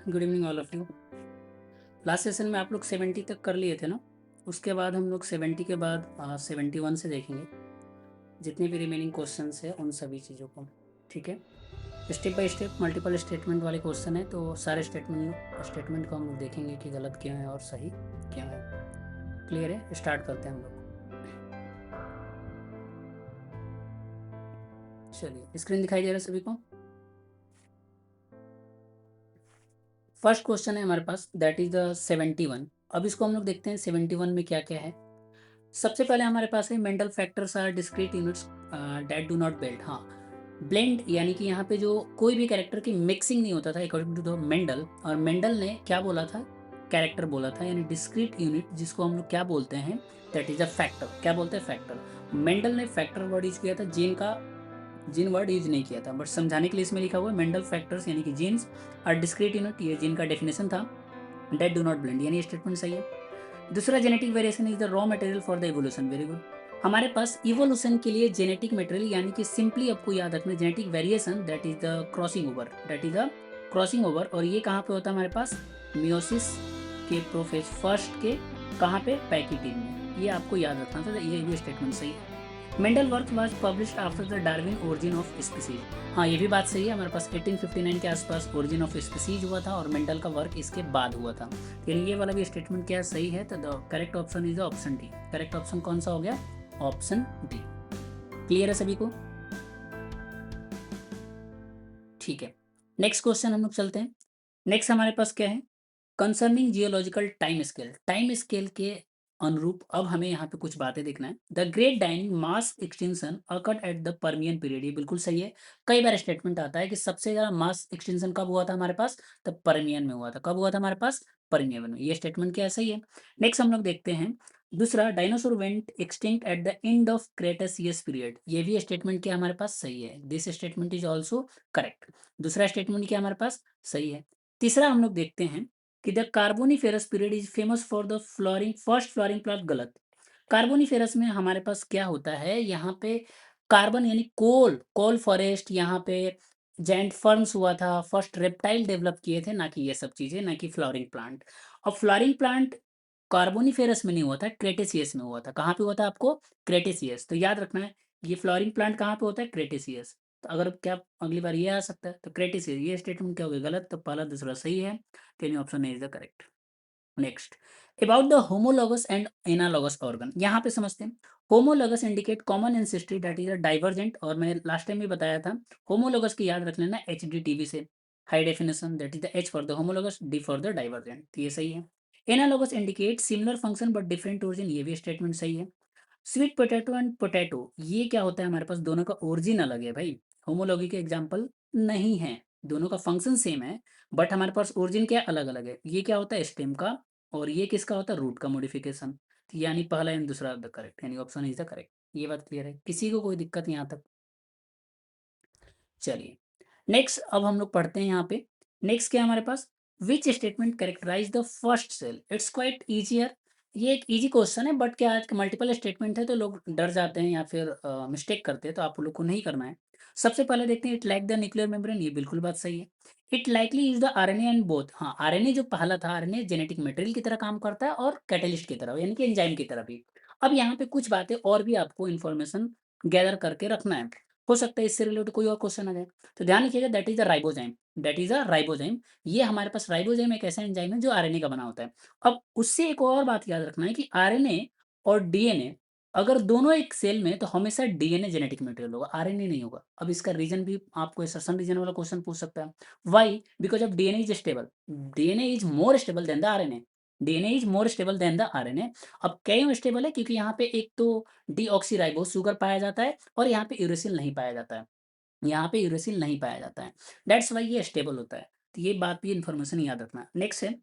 Good evening all of you. Last session में आप लोग 70 तक कर लिए थे ना। उसके बाद हम लोग 70 के बाद 71 से देखेंगे जितने भी रिमेनिंग क्वेश्चंस है उन सभी चीज़ों को। ठीक है, step by step multiple statement वाले क्वेश्चन है, तो सारे स्टेटमेंट को हम लोग देखेंगे कि गलत क्यों है और सही क्यों है। क्लियर है, स्टार्ट करते हैं हम लोग। चलिए, स्क्रीन दिखाई दे रहा है सभी को। फर्स्ट क्वेश्चन है हमारे पास, दैट इज द 71। अब इसको हम लोग देखते हैं 71 में क्या क्या है। सबसे पहले हमारे पास है Mendel factors are discrete units that do not blend. हाँ, ब्लेंड यानी कि यहाँ पे जो कोई भी कैरेक्टर की मिक्सिंग नहीं होता था अकॉर्डिंग टू द मेंडल। और मेंडल ने क्या बोला था, कैरेक्टर बोला था, यानी डिस्क्रीट यूनिट जिसको हम लोग क्या बोलते हैं, दैट इज अ फैक्टर। क्या बोलते हैं, फैक्टर। मेंडल ने फैक्टर वर्ड यूज किया था, जीन का जीन वर्ड यूज नहीं किया था, बट समझाने के लिए इसमें लिखा हुआ है मेंडल फैक्टर्स यानी कि जीन्स और डिस्क्रीट यूनिट, ये जीन का डेफिनेशन था। डेट डू नॉट ब्लेंड यानी स्टेटमेंट सही है। दूसरा, genetic variation is the raw material for the evolution. Very good. हमारे पास इवोल्यूशन के लिए जेनेटिक मटेरियल यानी कि सिंपली आपको याद रखना genetic variation that is the crossing over, that is the crossing over. और ये कहाँ पे होता है हमारे पास, मियोसिस के प्रोफेज फर्स्ट के कहाँ पे, पैकिटीन में। ये आपको याद रखना था, ये भी स्टेटमेंट सही है। Mendel work was published after the Darwin origin of species. हाँ, ये भी बात सही है, हमारे पास 1859 के आसपास ओरिजिन ऑफ स्पीसीज हुआ था और मेंडल का वर्क इसके बाद हुआ था। यानी ये वाला भी स्टेटमेंट क्या सही है, तो the correct option is option D. Correct option कौन सा हो गया, ऑप्शन डी। क्लियर है सभी को? ठीक है, नेक्स्ट क्वेश्चन हम लोग चलते हैं। नेक्स्ट हमारे पास क्या है, concerning geological time scale. Time scale के अनुरूप अब हमें यहाँ पे कुछ बातें देखना है। The great dining mass extension occurred at the Permian period. ये बिल्कुल सही है। कई बार स्टेटमेंट आता है कि सबसे ज्यादा मास एक्सटेंशन कब हुआ था हमारे पास, तब परमियन में हुआ था। कब हुआ था हमारे पास, परमियन में। ये स्टेटमेंट क्या है, सही है। नेक्स्ट हम लोग देखते हैं दूसरा, dinosaur went extinct at the end of Cretaceous period. ये भी स्टेटमेंट क्या हमारे पास सही है, this statement is also correct. दूसरा स्टेटमेंट क्या हमारे पास सही है। तीसरा हम लोग देखते हैं कि the Carboniferous period is famous for the flooring first flowering plant. गलत। कार्बोनिफेरस में हमारे पास क्या होता है, यहाँ पे कार्बन यानी कोल, कोल फॉरेस्ट, यहाँ पे जैंट फर्म्स हुआ था, फर्स्ट रेप्टाइल डेवलप किए थे, ना कि ये सब चीजें, ना कि फ्लोरिंग प्लांट। और फ्लोरिंग प्लांट कार्बोनिफेरस में नहीं हुआ था, क्रेटेसियस में हुआ था। कहाँ पे हुआ था आपको, क्रेटेसियस। तो याद रखना है, ये फ्लोरिंग प्लांट कहाँ पे होता है, क्रेटेसियस। तो अगर क्या अगली बार ये आ सकता है, तो क्रेटेसियस। ये स्टेटमेंट क्या हो गया, गलत। तो पहला दूसरा सही है, तो option A is the correct. Next, about the homologous and analogous organ. यहाँ पे समझते हैं, homologous indicate common ancestry that is a divergent. और मैंने लास्ट टाइम भी बताया था, होमोलॉगस की याद रख लेना एच डी टी वी से, high definition, that is the H for the homologous, D for the divergent. तो ये सही है। Analogous indicate similar function but different origin. ये भी स्टेटमेंट सही है। स्वीट पोटैटो एंड पोटैटो, ये क्या होता है हमारे पास, दोनों का ओरिजिन अलग है भाई, होमोलॉगी के एग्जाम्पल नहीं है। दोनों का फंक्शन सेम है, बट हमारे पास ओरिजिन क्या अलग अलग है। ये क्या होता है, स्टेम का, और ये किसका होता है, रूट का मॉडिफिकेशन। यानी पहला एंड दूसरा द करेक्ट, यानी ऑप्शन इज द करेक्ट। ये बात क्लियर है, किसी को कोई दिक्कत यहाँ तक? चलिए, नेक्स्ट अब हम लोग पढ़ते हैं यहाँ पे। नेक्स्ट क्या है हमारे पास, which statement characterise the first cell. It's quite easier. ये एक इजी क्वेश्चन है, बट क्या आज मल्टीपल स्टेटमेंट है तो लोग डर जाते हैं या फिर मिस्टेक करते हैं, तो आप लोग को नहीं करना है। सबसे पहले देखते हैं, it like the nuclear membrane. ये बिल्कुल बात सही है। It likely is the RNA and both. हाँ, आरएनए जो पहला था, आरएनए जेनेटिक मटेरियल की तरह काम करता है और कैटलिस्ट की तरह, यानी कि एंजाइम की तरह भी। अब यहाँ पे कुछ बातें और भी आपको इन्फॉर्मेशन गैदर करके रखना है, हो सकता है इससे रिलेटेड कोई और क्वेश्चन आ जाए। तो ध्यान रखिएगा, that is the ribozyme. That is a ribozyme. ये हमारे पास राइबोजाइम एक ऐसा एंजाइम है जो आरएनए का बना होता है। अब उससे एक और बात याद रखना है कि आरएनए और डीएनए अगर दोनों एक सेल में, तो हमेशा डीएनए जेनेटिक मटेरियल होगा, आरएनए नहीं होगा। अब इसका रीजन भी आपको एसर्शन रीजन वाला क्वेश्चन पूछ सकता है। Why, because of DNA is stable. DNA is more stable than the RNA. DNA is more stable than the RNA. अब क्यों स्टेबल है, क्योंकि यहाँ पे एक तो डीऑक्सीराइबोस शुगर पाया जाता है और यहाँ पे यूरेसिल नहीं पाया जाता है। यहाँ पे यूरेसिल नहीं पाया जाता है, दैट्स वाई ये स्टेबल होता है। तो ये बात भी इन्फॉर्मेशन याद रखना। नेक्स्ट है,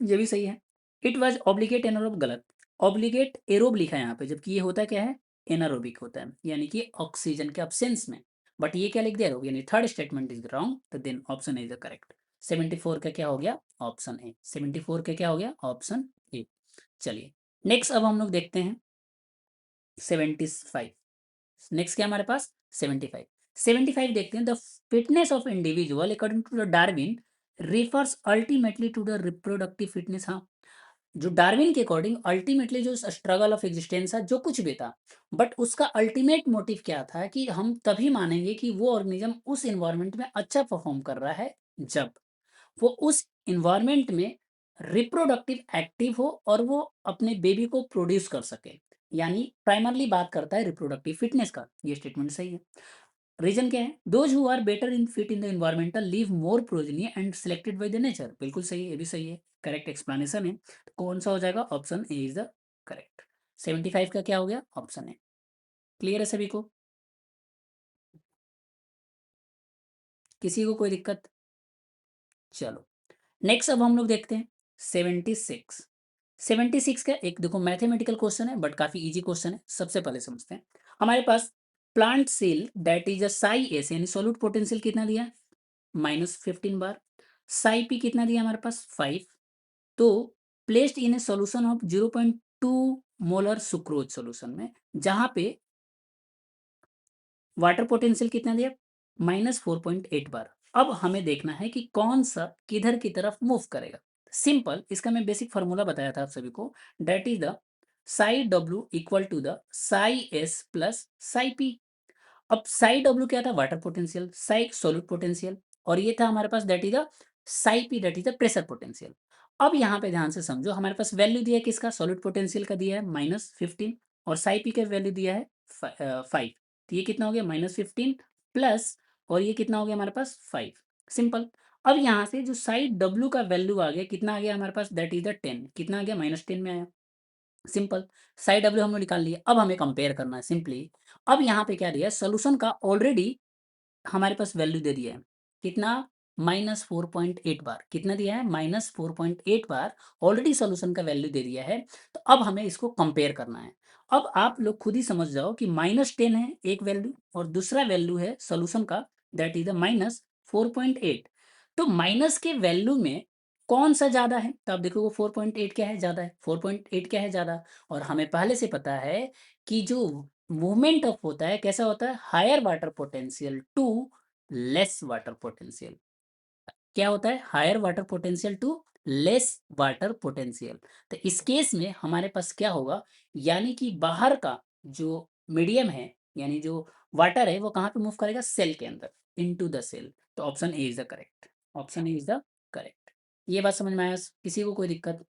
ये भी सही है। It was obligate anaerobe. गलत। ऑब्लिगेट एरोब लिखा है यहाँ पे, जबकि ये होता क्या है, एनारोबिक होता है, यानी कि ऑक्सीजन के अब्सेंस में। बट ये क्या लिख दिया एरोब, यानी थर्ड स्टेटमेंट इज रॉन्ग, तो then option is the correct. 74 का क्या हो गया, ऑप्शन ए। 74 का क्या हो गया, ऑप्शन ए। चलिए, नेक्स्ट अब हम लोग देखते हैं 75। नेक्स्ट क्या हमारे पास, 75। 75 देखते हैं, the fitness of individual according to the Darwin refers ultimately to the reproductive fitness। हाँ, जो डार्विन के अकॉर्डिंग अल्टीमेटली जो स्ट्रगल ऑफ एग्जिस्टेंस था, जो कुछ भी था, बट उसका अल्टीमेट मोटिव क्या था कि हम तभी मानेंगे कि वो ऑर्गेनिज्म उस इन्वायरमेंट में अच्छा परफॉर्म कर रहा है जब वो उस इन्वायरमेंट में रिप्रोडक्टिव एक्टिव हो और वो अपने बेबी को प्रोड्यूस कर सके। यानी प्राइमरली बात करता है रिप्रोडक्टिव फिटनेस का। ये स्टेटमेंट सही है। रीजन क्या है? Those who are better in fit in the environmental leave more progeny and selected by the nature. बिल्कुल सही है, ये भी सही है, करेक्ट एक्सप्लेनेशन है। तो कौन सा हो जाएगा? Option A is the correct. 75 का क्या हो गया? Option A. क्लियर है सभी को? किसी को कोई दिक्कत? चलो नेक्स्ट अब हम लोग देखते हैं 76। 76 का एक देखो मैथमेटिकल क्वेश्चन है बट काफी इजी क्वेश्चन है। सबसे पहले समझते हैं। हमारे पास plant cell that is a psi S यानी सोल्यूट पोटेंशियल कितना दिया? -15 बार। साई पी कितना दिया हमारे पास? 5। तो placed in A solution of 0.2 molar sucrose solution में, जहां पे वाटर पोटेंशियल कितना दिया? -4.8 बार। अब हमें देखना है कि कौन सा किधर की तरफ मूव करेगा। सिंपल, इसका मैं बेसिक फार्मूला बताया था आप सभी को। That is the psi W equal to the psi S plus psi P. अब साई डब्ल्यू क्या था? Water potential. Psi solute potential. और ये था हमारे पास that is the psi P that is the pressure potential. अब यहाँ पे ध्यान से समझो, हमारे पास वैल्यू दिया है किसका? सॉल्यूट पोटेंशियल का दिया है -15 और साई पी का वैल्यू दिया है 5। तो ये कितना हो गया? -15 प्लस, और ये कितना हो गया हमारे पास? 5। सिंपल। अब यहाँ से जो साई डब्ल्यू का वैल्यू आ गया, कितना आ गया हमारे पास? That is the 10। कितना आ गया? -10 में आया। सिंपल। साई डब्ल्यू हमने निकाल लिया। अब हमें कंपेयर करना है सिंपली। अब यहाँ पे क्या दिया है? सोल्यूशन का ऑलरेडी हमारे पास वैल्यू दे दिया है। कितना? -4.8 बार। कितना दिया है? -4.8 बार ऑलरेडी सॉल्यूशन का वैल्यू दे दिया है। तो अब हमें इसको कंपेयर करना है। अब आप लोग खुद ही समझ जाओ कि -10 है एक वैल्यू और दूसरा वैल्यू है सॉल्यूशन का, दैट इज द -4.8। तो माइनस के वैल्यू में कौन सा ज्यादा है? तो आप देखो 4.8 क्या है? ज्यादा है। 4.8 क्या है? ज्यादा। और हमें पहले से पता है कि जो मूवमेंट ऑफ होता है कैसा होता है? Higher water potential to less water potential. क्या होता है? Higher water potential to less water potential. तो इस केस में हमारे पास क्या होगा? यानी कि बाहर का जो मीडियम है, यानी जो वाटर है, वो कहाँ पे मूव करेगा? सेल के अंदर, इनटू द सेल। तो option A is the correct. Option A is the correct. ये बात समझ में आया? किसी को कोई दिक्कत?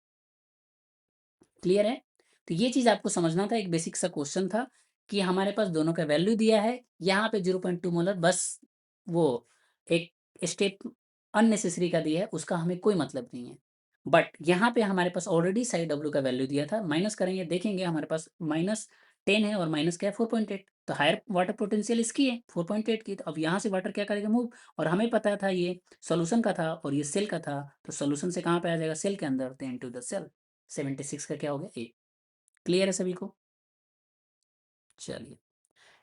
क्लियर है? तो ये चीज़ आपको समझना था। एक बेसिक सा क्वेश्चन था कि हमारे पास दोनों का वैल्यू दिया है। यहाँ पे 0.2 मोलर, बस वो एक स्टेप अननेसेसरी का दिया है, उसका हमें कोई मतलब नहीं है। बट यहाँ पे हमारे पास ऑलरेडी साई डब्ल्यू का वैल्यू दिया था। माइनस करेंगे, देखेंगे हमारे पास -10 है और माइनस क्या है? 4.8। तो हायर वाटर पोटेंशियल इसकी है 4.8 की। तो अब यहाँ से वाटर क्या करेगा? मूव। और हमें पता था ये सॉल्यूशन का था और ये सेल का था। तो सॉल्यूशन से कहाँ पे आ जाएगा? सेल के अंदर, तो इनटू द सेल। 76 का क्या हो गया? ए। क्लियर है सभी को? चलिए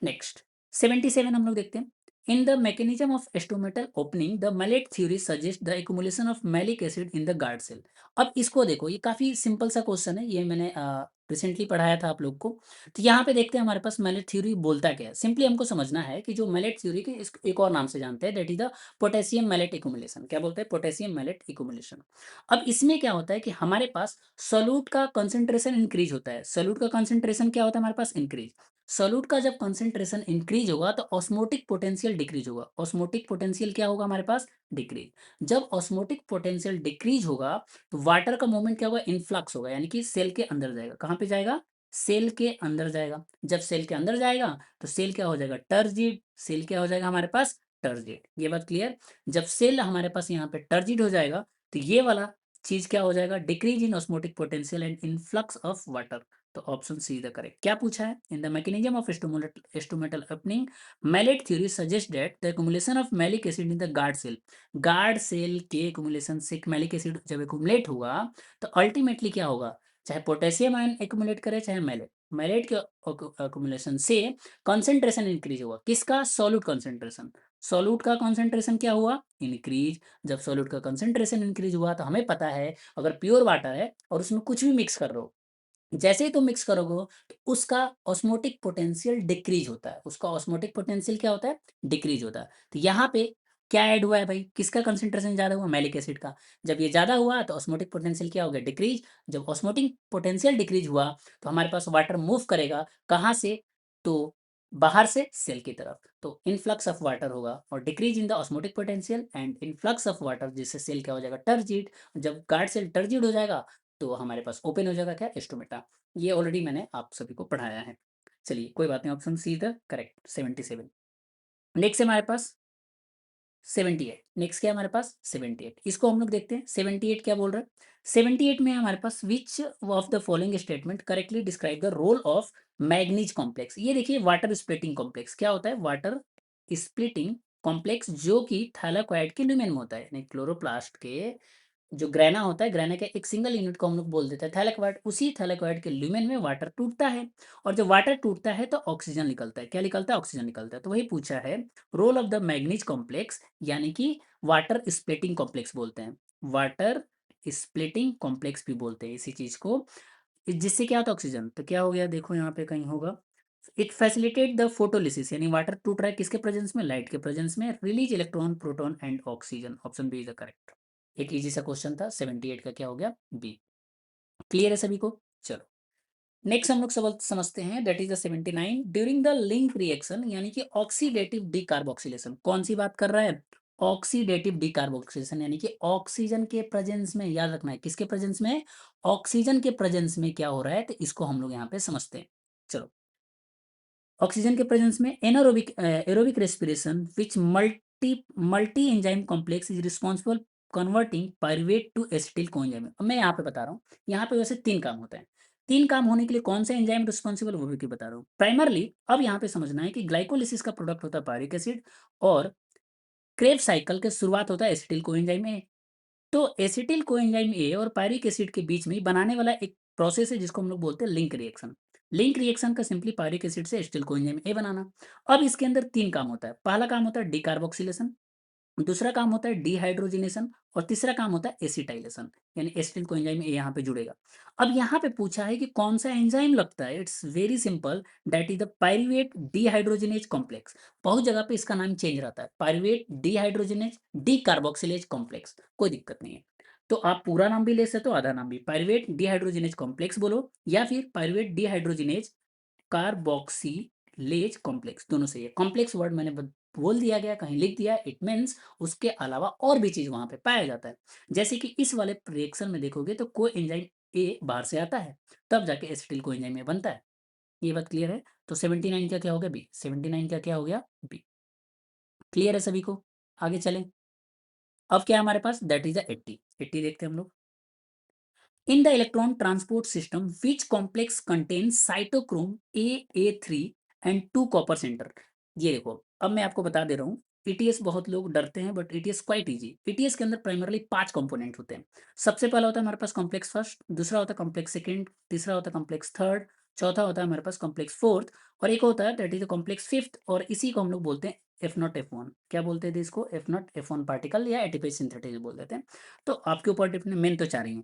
नेक्स्ट 77 हम लोग देखते हैं। In the mechanism of stomatal opening the malate theory suggest the accumulation of malic acid in the guard cell. अब इसको देखो, ये काफी सिंपल सा क्वेश्चन है, ये मैंने रिसेंटली पढ़ाया था आप लोग को। तो यहाँ पे देखते हैं हमारे पास मैलेट थ्योरी बोलता क्या है। सिंपली हमको समझना है कि जो मैलेट थ्योरी के एक और नाम से जानते हैं, that is the potassium malate accumulation. क्या बोलते हैं? Potassium malate accumulation. अब इसमें क्या होता है कि हमारे पास सोल्यूट का कंसंट्रेशन इंक्रीज होता है। सोल्यूट का कंसंट्रेशन क्या होता है हमारे पास? इंक्रीज। सोल्यूट का जब कंसंट्रेशन इंक्रीज होगा तो ऑस्मोटिक पोटेंशियल डिक्रीज होगा। ऑस्मोटिक पोटेंशियल क्या होगा हमारे पास? डिक्रीज। जब ऑस्मोटिक पोटेंशियल डिक्रीज होगा तो वाटर का मूवमेंट क्या होगा? इनफ्लक्स होगा, यानी कि सेल के अंदर जाएगा। कहाँ पे जाएगा? सेल के अंदर जाएगा। जब सेल के अंदर जाएगा तो सेल क्या हो जाएगा? टर्जिड। सेल क्या हो जाएगा हमारे पास? टर्जिड। ये बात क्लियर? जब सेल हमारे पास यहाँ पे टर्जिड हो जाएगा तो ये वाला चीज क्या हो जाएगा? Decrease in osmotic potential and influx of water. तो option C is the correct. क्या पूछा है? In the mechanism of stomatal opening malate theory suggest that the accumulation of malic acid in the guard cell. Guard cell के accumulation से malic acid जब accumulate होगा तो ultimately क्या होगा? चाहे पोटेशियम आयन एक्युमुलेट करे चाहे मैलेट, मैलेट के एक्युमुलेशन से कंसंट्रेशन इंक्रीज होगा। किसका? Solute concentration. सॉल्यूट का कंसंट्रेशन क्या हुआ? इंक्रीज। जब सॉल्यूट का कंसंट्रेशन इंक्रीज हुआ तो हमें पता है अगर प्योर वाटर है और उसमें कुछ भी मिक्स कर रहे हो, जैसे ही तुम मिक्स करोगे तो उसका ऑस्मोटिक पोटेंशियल डिक्रीज होता है। उसका ऑस्मोटिक पोटेंशियल क्या होता है? डिक्रीज होता है। तो यहाँ पे क्या ऐड हुआ है भाई? किसका कंसंट्रेशन ज़्यादा हुआ? मैलिक एसिड का। जब ये ज़्यादा हुआ तो ऑस्मोटिक पोटेंशियल क्या हो गया? डिक्रीज़। जब ऑस्मोटिक पोटेंशियल डिक्रीज़ हुआ तो हमारे पास वाटर मूव करेगा कहाँ से? तो बाहर से सेल की तरफ। तो इन्फ्लक्स ऑफ वाटर होगा और decrease in the osmotic potential and influx of water, जिससे सेल क्या हो जाएगा? टर्जिड। जब गार्ड सेल टर्जिड हो जाएगा तो हमारे पास ओपन हो जाएगा क्या? स्टोमेटा। ये ऑलरेडी मैंने आप सभी को पढ़ाया है। चलिए कोई बात नहीं, option C is the correct 77। Next है हमारे पास 78। नेक्स्ट क्या है हमारे पास? 78। इसको हम लोग देखते हैं 78 क्या बोल रहा है। 78 में हमारे पास which of the following statement correctly describe the role of manganese complex. ये देखिए वाटर स्प्लिटिंग कॉम्प्लेक्स क्या होता है? वाटर स्प्लिटिंग कॉम्प्लेक्स जो कि थैलाकोइड के ल्यूमेन में होता है, यानी क्लोरोप्लास्ट के जो ग्रेना होता है, ग्रेना के एक सिंगल यूनिट को हम लोग बोल देते हैं थैलेक्वाइड। उसी थैलेक्वाइड के ल्यूमेन में वाटर टूटता है और जब वाटर टूटता है तो ऑक्सीजन निकलता है। क्या निकलता है? ऑक्सीजन निकलता है। तो वही पूछा है role of the manganese complex, यानी कि वाटर स्प्लिटिंग कॉम्प्लेक्स बोलते हैं। वाटर स्प्लिटिंग कॉम्प्लेक्स भी बोलते हैं इसी चीज को, जिससे क्या होता है? ऑक्सीजन। तो क्या हो गया देखो यहाँ पे कहीं होगा, इट फैसिलिटेट द फोटोलिसिस, यानी वाटर टूट रहा है किसके प्रेजेंस में? लाइट के प्रेजेंस में। Release electron proton and oxygen. Option B is the correct. एक इजी सा क्वेश्चन था। 78 का क्या हो गया? बी। क्लियर है सभी को? चलो नेक्स्ट हम लोग सवाल समझते हैं, that is the 79। During the link reaction, यानी कि ऑक्सीडेटिव डीकार्बोक्सिलेशन, कौन सी बात कर रहा है? ऑक्सीडेटिव डीकार्बोक्सिलेशन, यानी कि ऑक्सीजन के प्रेजेंस में, याद रखना है किसके प्रेजेंस में? ऑक्सीजन के प्रेजेंस में क्या हो रहा है, तो इसको हम लोग यहाँ पे समझते हैं। चलो ऑक्सीजन के प्रेजेंस में anaerobic aerobic respiration which multi enzyme complex is responsible converting pyruvate to acetyl coenzyme. अब मैं यहाँ पे बता रहा हूँ, यहाँ पे वैसे 3 काम होता है। 3 काम होने के लिए कौन सा एंजाइम रिस्पॉन्सिबल, वो भी बता रहा हूँ। प्राइमरली अब यहाँ पे समझना है कि ग्लाइकोलिसिस का प्रोडक्ट होता है पायरिक एसिड, और क्रेब साइकिल के शुरुआत होता है एसिटिल कोएंजाइम में। तो एसिटिल कोएंजाइम ए और पायरिक एसिड के बीच में बनाने वाला एक प्रोसेस है जिसको हम लोग बोलते हैं लिंक रिएक्शन। लिंक रिएक्शन का सिंपली पायरिक एसिड से एसिटिल कोएंजाइम ए बनाना। अब इसके अंदर 3 काम होता है। पहला काम होता है डिकार्बोक्सिलेशन, दूसरा काम होता है डिहाइड्रोजिनेशन, और तीसरा काम होता है एसिटाइलेशन, यानी एसिटिल कोएंजाइम ए यहाँ पे जुड़ेगा। अब यहाँ पे पूछा है कि कौन सा एंजाइम लगता है। It's very simple, that is the pyruvate dehydrogenase complex. बहुत जगह पे इसका नाम चेंज रहता है, पायरुवेट डिहाइड्रोजिनेज डीकार्बोक्सिलेज कॉम्प्लेक्स, कोई दिक्कत नहीं है। तो आप पूरा नाम भी ले सकते हो, आधा नाम भी, पायरुवेट डिहाइड्रोजिनेज कॉम्प्लेक्स बोलो या फिर पायरुवेट डिहाइड्रोजिनेज कार्बोक्सीलेज कॉम्प्लेक्स, दोनों सही है। कॉम्प्लेक्स वर्ड मैंने बोल दिया गया, कहीं लिख दिया, इट मीन्स उसके अलावा और भी चीज वहां पे पाया जाता है। जैसे कि इस वाले रिएक्शन में देखोगे तो कोई एंजाइम ए बाहर से आता है, तब जाके एसिटिल को एंजाइम ए बनता है। ये बात क्लियर है? तो 79 का क्या हो गया? बी। 79 का क्या हो गया? बी। क्लियर है सभी को? आगे चलें। अब क्या है हमारे पास? That is the 80। 80 देखते हैं हम लोग। In the electron transport system, which complex contains cytochrome A3 and 2 copper center? ये देखो अब मैं आपको बता दे रहा हूँ। ईटीएस बहुत लोग डरते हैं but ETS quite easy. ETS के अंदर प्राइमरली 5 कंपोनेंट होते हैं। सबसे पहला होता है हमारे पास कॉम्प्लेक्स फर्स्ट, दूसरा होता है कॉम्प्लेक्स सेकंड, तीसरा होता है कॉम्प्लेक्स थर्ड, चौथा होता है हमारे पास कॉम्प्लेक्स फोर्थ, और एक होता है दैट इज कॉम्प्लेक्स फिफ्थ, और इसी को हम लोग बोलते हैं एफ नॉट एफ वन। क्या बोलते थे इसको? F not F one particle या एटीपी सिंथेटिक बोल देते हैं। तो आपके ऊपर डिपेंड, मेन तो 4 ही हैं,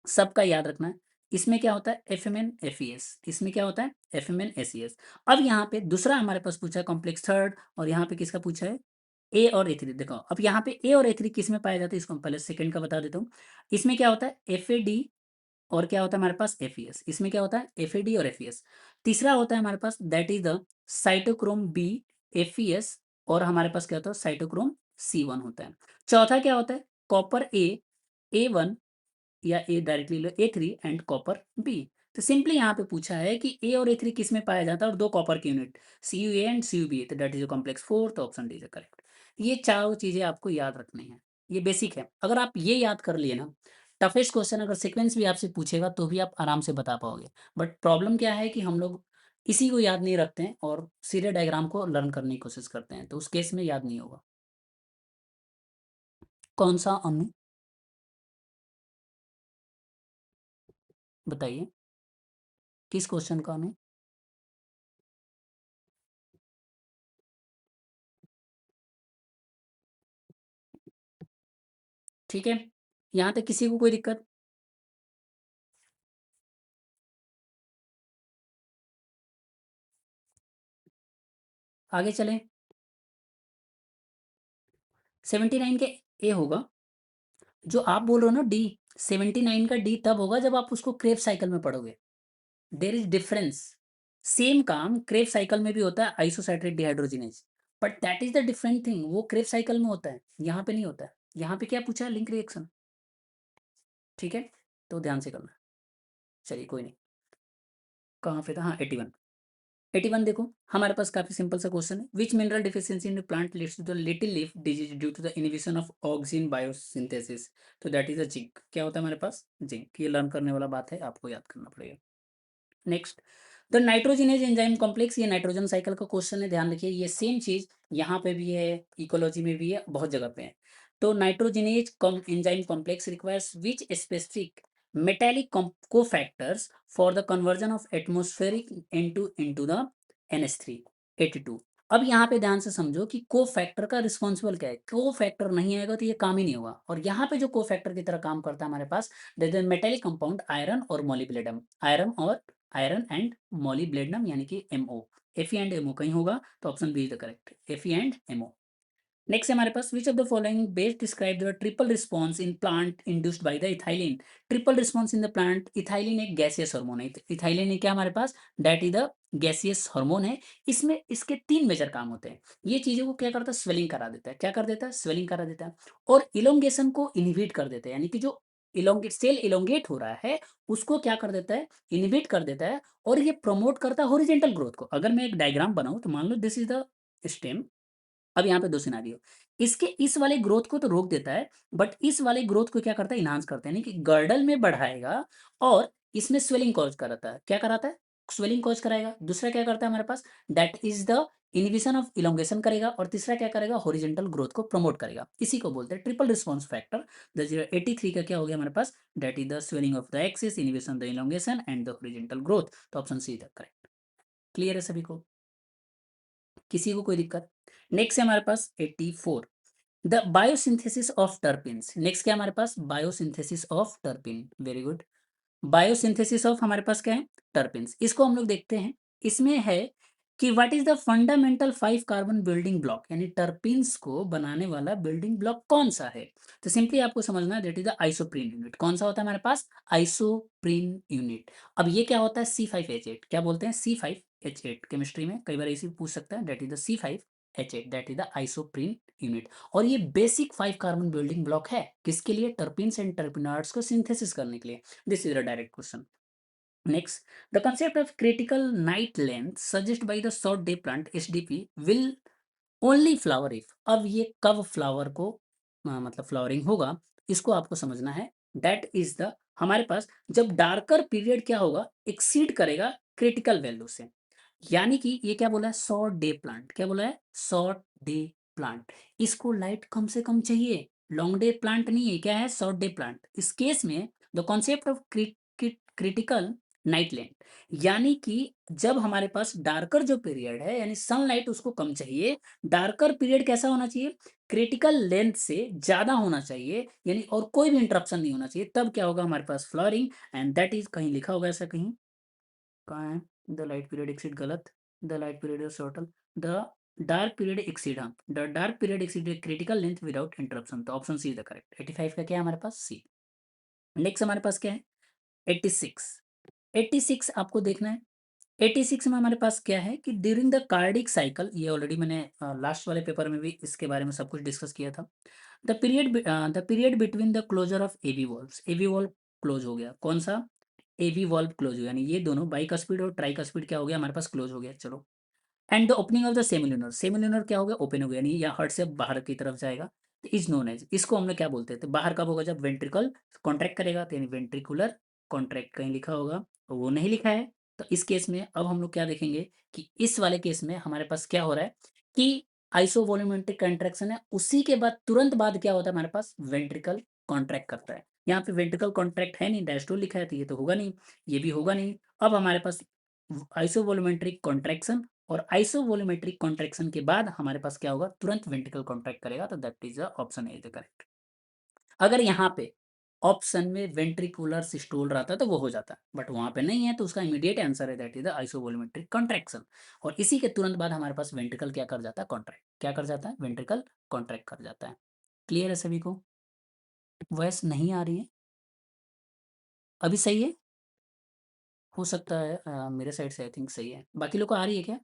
सबका याद रखना है। इसमें क्या होता है? F M N F E S. इसमें क्या होता है? F M N S E S. अब यहाँ पे दूसरा हमारे पास पूछा है कॉम्प्लेक्स थर्ड, और यहाँ पे किसका पूछा है? ए और ए थ्री। देखो अब यहाँ पे ए और ए थ्री किस में पाया जाता है, इसको हम पहले सेकंड का बता देता हूँ। इसमें क्या होता है? एफ ए डी, और क्या होता है हमारे पास? F E S. इसमें क्या होता है? एफ ए डी और एफ ई एस। तीसरा होता है हमारे पास that is the cytochrome B, F E S, और हमारे पास क्या होता है? साइटोक्रोम सी वन होता है। चौथा क्या होता है? कॉपर ए वन, या ए डायरेक्टली लो, A three and copper B. तो सिंपली यहाँ पे पूछा है कि ए और ए थ्री किस में पाया जाता है, और 2 कॉपर की unit C U A and C U B, तो दैट इज कॉम्प्लेक्स फोर, तो ऑप्शन डी इज करेक्ट। ये चारों चीजें आपको याद रखनी है, ये बेसिक है। अगर आप ये याद कर लिए ना, टफेस्ट क्वेश्चन अगर सीक्वेंस भी आपसे पूछेगा तो भी आप आराम से बता पाओगे। बट प्रॉब्लम क्या है कि हम लोग इसी को याद नहीं रखते हैं और सीधे डायग्राम को लर्न करने की कोशिश करते हैं, तो उस केस में याद नहीं होगा। कौन सा अनु? बताइए किस क्वेश्चन का अनु? ठीक है, यहाँ तक किसी को कोई दिक्कत? आगे चलें। 79 के ए होगा, जो आप बोल रहे हो ना डी, 79 का डी तब होगा जब आप उसको क्रेब्स साइकिल में पढ़ोगे। There is difference. सेम काम क्रेब्स साइकिल में भी होता है, isocitrate dehydrogenase, but that is the different thing, वो क्रेब्स साइकिल में होता है, यहाँ पे नहीं होता है। यहाँ पे क्या पूछा है, लिंक रिएक्शन, ठीक है, तो ध्यान से करना। चलिए कोई नहीं, कहाँ पे था, हाँ 81। 81 देखो, हमारे पास काफी सिंपल सा क्वेश्चन है, which mineral deficiency in plant leads to the little leaf disease due to the inhibition of auxin biosynthesis, तो दैट इज अ जिंक। क्या होता है हमारे पास, जिंक। ये लर्न करने वाला बात है, आपको याद करना पड़ेगा। Next, the nitrogenase enzyme complex, ये नाइट्रोजन साइकिल का क्वेश्चन है, ध्यान रखिए। ये सेम चीज यहाँ पे भी है, इकोलॉजी में भी है, बहुत जगह पे है। तो nitrogenase enzyme complex requires which specific metallic cofactors for the conversion of atmospheric N2 into the NH3 82। अब यहाँ पे ध्यान से समझो कि को फैक्टर का रिस्पॉन्सिबल क्या है, को फैक्टर नहीं आएगा तो ये काम ही नहीं होगा। और यहाँ पे जो को फैक्टर की तरह काम करता है हमारे पास, मेटेलिक कंपाउंड आयरन और मोलिब्लेडम, आयरन एंड मोलिब्लेडनम, यानी कि MO। Fe एंड MO कहीं होगा, तो option B is the correct, Fe and MO। Next है हमारे पास, which of the following best describe the triple response in plant induced by the ethylene. Triple response in the plant, ethylene एक gaseous hormone है, ethylene है क्या हमारे पास, that is the gaseous hormone है। इसमें इसके 3 मेजर काम होते हैं। ये चीजों को क्या करता है, स्वेलिंग करा देता है, क्या कर देता है, स्वेलिंग करा देता है, और इलोंगेशन को इनहिबिट कर देता है, यानी कि जो इलोंगेट सेल इलोंगेट हो रहा है उसको क्या कर देता है, इनहिबिट कर देता है। और ये प्रमोट करता है हॉरिजॉन्टल ग्रोथ को। अगर मैं एक डायग्राम बनाऊं तो मान लो दिस इज द स्टेम। अब यहाँ पे 2 सिनेरियो, इसके इस वाले ग्रोथ को तो रोक देता है, बट इस वाले ग्रोथ को क्या करता है, इनहांस करता है, यानी कि गर्डल में बढ़ाएगा और इसमें स्वेलिंग कॉज कराता है। क्या कराता है, स्वेलिंग कॉज कराएगा। दूसरा क्या करता है हमारे पास, that is the inhibition of elongation करेगा। और तीसरा क्या करेगा, हॉरिजॉन्टल ग्रोथ को प्रमोट करेगा। इसी को बोलते हैं ट्रिपल रिस्पॉन्स फैक्टर। द 83 का क्या हो गया हमारे पास, that is the swelling of the axis, inhibition the elongation and the horizontal growth. तो option C the correct. Clear है सभी को, किसी को कोई दिक्कत। नेक्स्ट है हमारे पास 84, the biosynthesis of terpenes. Next क्या है हमारे पास, biosynthesis of terpene, very good. Biosynthesis of हमारे पास क्या है, टर्पिन्स। इसको हम लोग देखते हैं, इसमें है कि what is the fundamental 5 carbon building block, यानी टर्पिन्स को बनाने वाला बिल्डिंग ब्लॉक कौन सा है। तो सिंपली आपको समझना है, that is the isoprene unit. कौन सा होता है हमारे पास, आइसोप्रीन यूनिट। अब ये क्या होता है, C5H8, क्या बोलते हैं, C5H8। केमिस्ट्री में कई बार इसी पूछ सकता है, that is the C5H8, that is the isoprene unit. और ये बेसिक 5 कार्बन बिल्डिंग ब्लॉक है, किसके लिए, टर्पिन्स एंड टर्पिनॉइड्स को सिंथेसिस करने के लिए। This is a direct question. Next, the concept of critical night length suggested by the short day plant SDP will only flower if। अब ये कब फ्लावर को मतलब फ्लावरिंग होगा, इसको आपको समझना है। दैट इज द हमारे पास जब डार्कर पीरियड क्या होगा, एक्सीड करेगा क्रिटिकल वैल्यू से। यानी कि ये क्या बोला है, शॉर्ट डे प्लांट, क्या बोला है, शॉर्ट डे प्लांट। इसको लाइट कम से कम चाहिए, लॉन्ग डे प्लांट नहीं है, क्या है, शॉर्ट डे प्लांट। इस केस में the concept of critical night length, यानी कि जब हमारे पास डार्कर जो पीरियड है, यानी सनलाइट उसको कम चाहिए, डार्कर पीरियड कैसा होना चाहिए, क्रिटिकल लेंथ से ज्यादा होना चाहिए, यानी और कोई भी इंटरप्शन नहीं होना चाहिए, तब क्या होगा हमारे पास फ्लॉरिंग। एंड दैट इज, कहीं लिखा होगा ऐसा, कहीं कहाँ है, द लाइट पीरियड एक्सीड, गलत, the light period is total, the dark period exceed, हाँ the dark period exceed critical length without interruption, तो option C is the correct. 85 का क्या है हमारे पास, सी। नेक्स्ट हमारे पास क्या है, 86। 86 आपको देखना है। 86 में हमारे पास क्या है कि ड्यूरिंग द कार्डिक साइकिल, ये ऑलरेडी मैंने लास्ट वाले पेपर में भी इसके बारे में सब कुछ डिस्कस किया था। The period between the closure of AV valves, AV valve close हो गया, कौन सा, एवी वॉल्व क्लोज हो, यानी ये दोनों बाइकस्पिड और ट्राइकस्पिड क्या हो गया हमारे पास, क्लोज हो गया। चलो, and the opening of the semilunar, semilunar क्या हो गया, ओपन हो गया, यानी या हार्ट से बाहर की तरफ जाएगा, तो इज नोन एज, इसको हमने क्या बोलते हैं, तो बाहर कब होगा, जब वेंट्रिकल कॉन्ट्रैक्ट करेगा, तो यानी वेंट्रिकुलर कॉन्ट्रैक्ट, कहीं लिखा होगा, वो नहीं लिखा है। तो इस केस में अब हम लोग क्या देखेंगे कि इस वाले केस में हमारे पास क्या हो रहा है कि आइसोवॉल्यूमेट्रिक कंट्रैक्शन है, उसी के बाद तुरंत बाद क्या होता है हमारे पास, वेंट्रिकल कॉन्ट्रैक्ट करता है। यहाँ पे वेंट्रिकल कॉन्ट्रैक्ट है नहीं, डैशडोल लिखा है, तो ये तो होगा नहीं, ये भी होगा नहीं। अब हमारे पास आइसोवॉल्यूमेट्रिक कॉन्ट्रैक्शन, और आइसोवॉल्यूमेट्रिक कॉन्ट्रैक्शन के बाद हमारे पास क्या होगा, तुरंत वेंट्रिकल कॉन्ट्रैक्ट करेगा, तो that is the option A the correct. अगर यहाँ पे ऑप्शन में वेंट्रिकुलर सिस्टोल रहता तो वो हो जाता, बट वहां पे नहीं है, तो उसका इमीडिएट आंसर है दैट इज द आइसोवॉल्यूमेट्रिक कॉन्ट्रैक्शन। और इसी के तुरंत बाद हमारे पास वेंट्रिकल क्या कर जाता है, कॉन्ट्रैक्ट, क्या कर जाता है, वेंट्रिकल कॉन्ट्रैक्ट कर जाता है। क्लियर है सभी को? वॉइस नहीं आ रही है? अभी सही है? हो सकता है मेरे साइड से आई थिंक सही है। बाकी लोग को आ रही है क्या?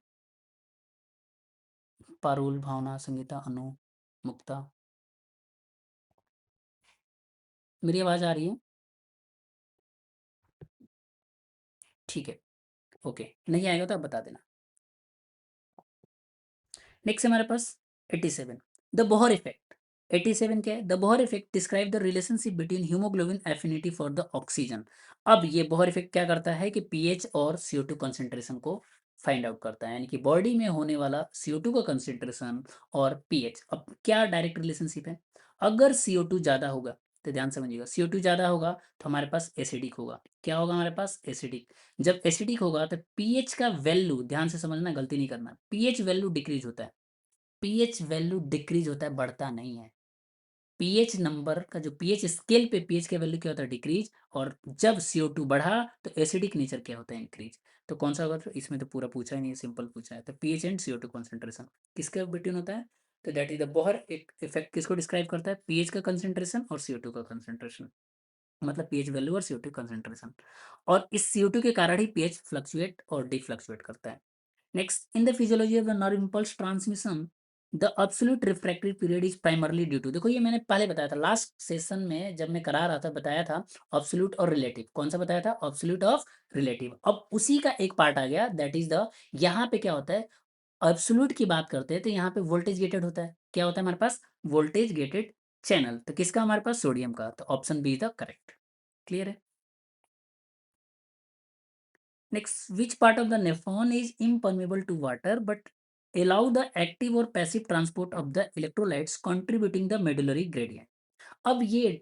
पारुल, भावना, संगीता, अनु, मुक्ता, मेरी आवाज़ आ रही है? ठीक है, ओके। नहीं आएगा तो आप बता देना। नेक्स्ट है हमारे पास 87, द बोहर इफेक्ट। 87 क्या है? The Bohr effect describe the relationship between haemoglobin affinity for the oxygen. अब ये बोहर इफेक्ट क्या करता है कि पीएच और CO2 कंसेंट्रेशन को फाइंड आउट करता है, यानी कि बॉडी में होने वाला CO2 का कंसेंट्रेशन और पीएच। अब क्या डायरेक्ट रिलेशनशिप है? अगर CO2 ज़्यादा होगा, तो ध्यान समझिएगा, CO2 ज़्यादा होगा तो हमारे पास एसिडिक होगा। क्या होगा हमारे पास? एसिडिक। जब एसिडिक होगा तो पीएच का वैल्यू, ध्यान से समझना, गलती नहीं करना, पीएच वैल्यू डिक्रीज होता है। पीएच वैल्यू डिक्रीज होता है, बढ़ता नहीं है। पीएच नंबर का जो पीएच स्केल पे पीएच का वैल्यू क्या होता है? डिक्रीज। और जब CO2 बढ़ा तो एसिडिक नेचर क्या होता है? इंक्रीज। तो कौन सा होगा? तो इसमें तो पूरा पूछा ही नहीं है, सिंपल पूछा है। तो पीएच एंड CO2 कॉन्सेंट्रेशन किसके बिटवीन होता है? तो that is the Bohr effect. किसको डिस्क्राइब करता है? पीएच का कंसेंट्रेशन और CO2 का कंसेंट्रेशन, मतलब पीएच वैल्यू और CO2 कंसेंट्रेशन। और इस CO2 के कारण ही पीएच फ्लक्चुएट और डिफ्लक्चुएट करता है। Next, in the physiology of the nerve impulse transmission, the absolute refractory period is primarily due to, देखो ये मैंने पहले बताया था लास्ट सेशन में जब मैं करा रहा था, बताया था absolute और relative। कौन सा बताया था? absolute of relative। अब उसी का एक पार्ट आ गया, that is the, यहाँ पे क्या होता है? absolute की बात करते हैं तो यहाँ पे वोल्टेज गेटेड होता है। क्या होता है हमारे पास? Voltage gated channel. तो किसका? हमारे पास सोडियम का। तो option B is the correct. Clear है? Next, which part of the nephron is impermeable to water but allow the active or passive transport of the electrolytes contributing the medullary gradient? अब ये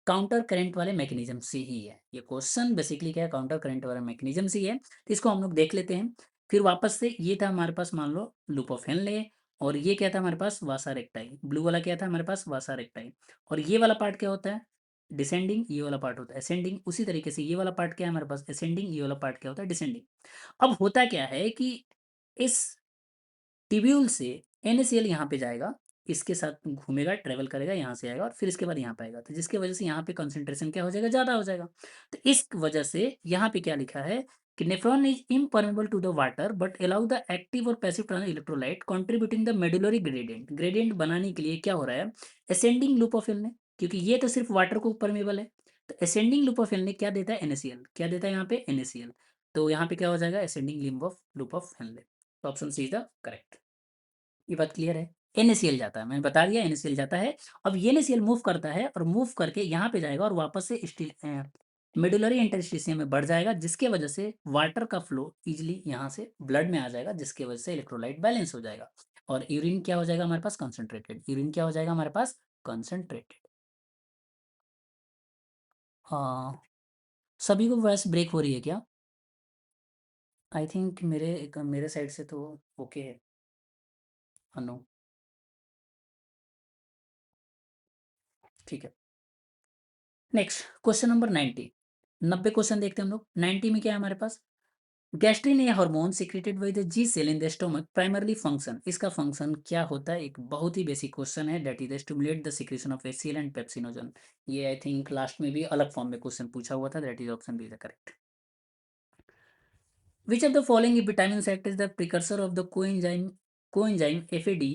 counter current वाले mechanism से ही है। ये question basically क्या है? Counter current वाले mechanism से ही है। तो इसको हम लोग देख लेते हैं। फिर वापस से, ये था हमारे पास मान लो लूप ऑफ हेनले, और ये क्या था हमारे पास? वासा रेक्टाई। ब्लू वाला क्या था हमारे पास? वासा रेक्टाई। और ये वाला पार्ट क्या होता है? डिसेंडिंग। ये वाला पार्ट होता है असेंडिंग। उसी तरीके से ये वाला पार्ट क्या है हमारे पास? असेंडिंग। ये वाला पार्ट क्या होता है? डिसेंडिंग। अब होता क्या है कि इस टिब्यूल से NaCl यहाँ पे जाएगा, इसके साथ घूमेगा, ट्रेवल करेगा, यहाँ से आएगा और फिर इसके बाद यहाँ पे आएगा, तो जिसकी वजह से यहाँ पे कंसंट्रेशन क्या हो जाएगा? ज़्यादा हो जाएगा। तो इस वजह से यहाँ पे क्या लिखा है कि nephron is impermeable to the water but allow the active और passive trans electrolyte contributing the medullary gradient. Gradient बनाने के लिए क्या हो रहा है? असेंडिंग लूप ऑफ एल ने, क्योंकि ये तो सिर्फ वाटर को परमेबल है, तो असेंडिंग लूप ऑफ एल ने क्या देता है? NaCl। क्या देता है यहाँ पे? NaCl। तो यहाँ पे क्या हो जाएगा? Ascending loop of L. तो option C is the correct. ये बात क्लियर है? NaCl जाता है, मैंने बता दिया NaCl जाता है। अब ये NaCl मूव करता है और मूव करके यहाँ पे जाएगा और वापस से स्टील मेडुलरी इंटरस्टिशियम में बढ़ जाएगा, जिसके वजह से वाटर का फ्लो इजिली यहाँ से ब्लड में आ जाएगा, जिसके वजह से इलेक्ट्रोलाइट बैलेंस हो जाएगा और यूरिन क्या हो जाएगा हमारे पास? कंसंट्रेटेड। यूरिन क्या हो जाएगा हमारे पास? कंसंट्रेटेड। हाँ, सभी को वॉइस ब्रेक हो रही है क्या? आई थिंक मेरे साइड से तो ओके है। अनु, ठीक है। Next question number 90। 90 क्वेश्चन देखते हैं हम लोग। 90 में क्या है हमारे पास? Gastrin a hormone secreted by the G cell in the stomach primarily function. इसका फंक्शन क्या होता है? एक बहुत ही बेसिक क्वेश्चन है, that is stimulate the secretion of HCl and pepsinogen. ये आई थिंक लास्ट में भी अलग फॉर्म में क्वेश्चन पूछा हुआ था, that is option B the correct. Which of the following vitamins act as the precursor of the coenzyme FAD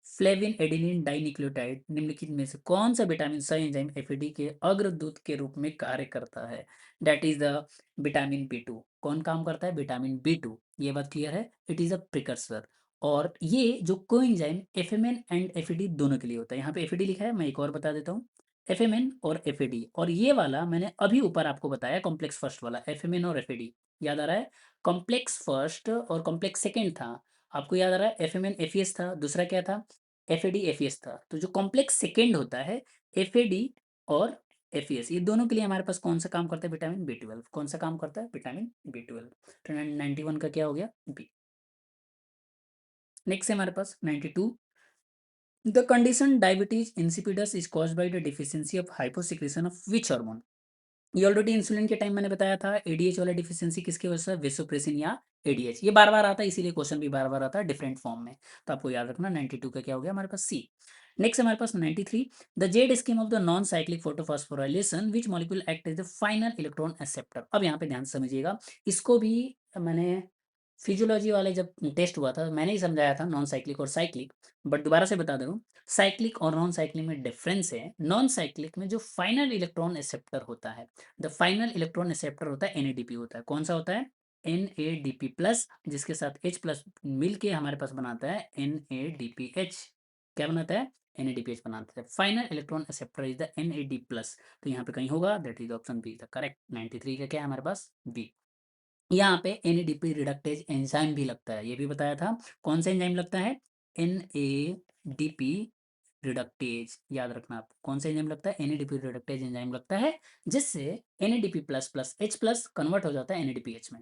flavin adenine dinucleotide? निम्नलिखित में से कौन सा विटामिन सा एंजाइम FAD के अग्रदूत के रूप में कार्य करता है? That is the vitamin B2। कौन काम करता है? Vitamin B2। ये बात क्लियर है? It is a precursor. और ये जो कोएंजाइम FMN एंड FAD दोनों के लिए होता है। यहाँ पे FAD लिखा है, मैं एक और बता देता हूँ, FMN और FAD। और ये वाला मैंने अभी ऊपर आपको बताया, कॉम्प्लेक्स फर्स्ट वाला FMN और FAD, याद आ रहा है? कॉम्प्लेक्स फर्स्ट और कॉम्प्लेक्स सेकेंड था, आपको याद आ रहा है? FMN FES था, दूसरा क्या था? FAD FES था। तो जो कॉम्प्लेक्स सेकेंड होता है FAD और FES, ये दोनों के लिए हमारे पास कौन सा काम करता है? Vitamin B12। कौन सा काम करता है? Vitamin B12। तो 91 का क्या हो गया? बी। नेक्स्ट है हमारे पास 92। The condition diabetes insipidus is caused by the deficiency of hyposecretion of which hormone? Already insulin के टाइम मैंने बताया था एडीएच वाला डिफिशियंसी किसकी वजह से, वेसोप्रेसिन या एडीएच। ये बार बार आता है इसीलिए क्वेश्चन भी बार बार आता है डिफरेंट फॉर्म में। तो आपको याद रखना 92 का क्या हो गया हमारे पास सी। नेक्स्ट हमारे पास 93, the Z scheme of the non cyclic photophosphorylation which molecule act as the final electron acceptor. अब यहाँ पे ध्यान से समझिएगा, इसको भी मैंने फिजियोलॉजी वाले जब टेस्ट हुआ था मैंने ही समझाया था नॉन साइक्लिक और साइक्लिक, बट दोबारा से बता दे रहा हूँ। साइक्लिक और नॉन साइक्लिक में डिफरेंस है। नॉन साइक्लिक में जो फाइनल इलेक्ट्रॉन एक्सेप्टर होता है, द फाइनल इलेक्ट्रॉन एक्सेप्टर होता है एनएडीपी होता है। कौन सा होता है, एनएडीपी प्लस, जिसके साथ H प्लस मिल के हमारे पास बनाता है एनएडीपीएच। क्या बनाता है, एनएडीपीएच बनाता है। Final electron acceptor is the NAD plus. तो यहाँ पे कहीं होगा, that is option B the correct. 93 का क्या है हमारे पास, बी। यहाँ पे एनएडीपी रिडक्टेज एंजाइम भी लगता है, ये भी बताया था। कौन सा एंजाइम लगता है, एनएडीपी रिडक्टेज। याद रखना आप, कौन सा एंजाइम लगता है, एनएडीपी रिडक्टेज एंजाइम लगता है, जिससे NADP plus plus H plus convert हो जाता है एनएडीपीएच में।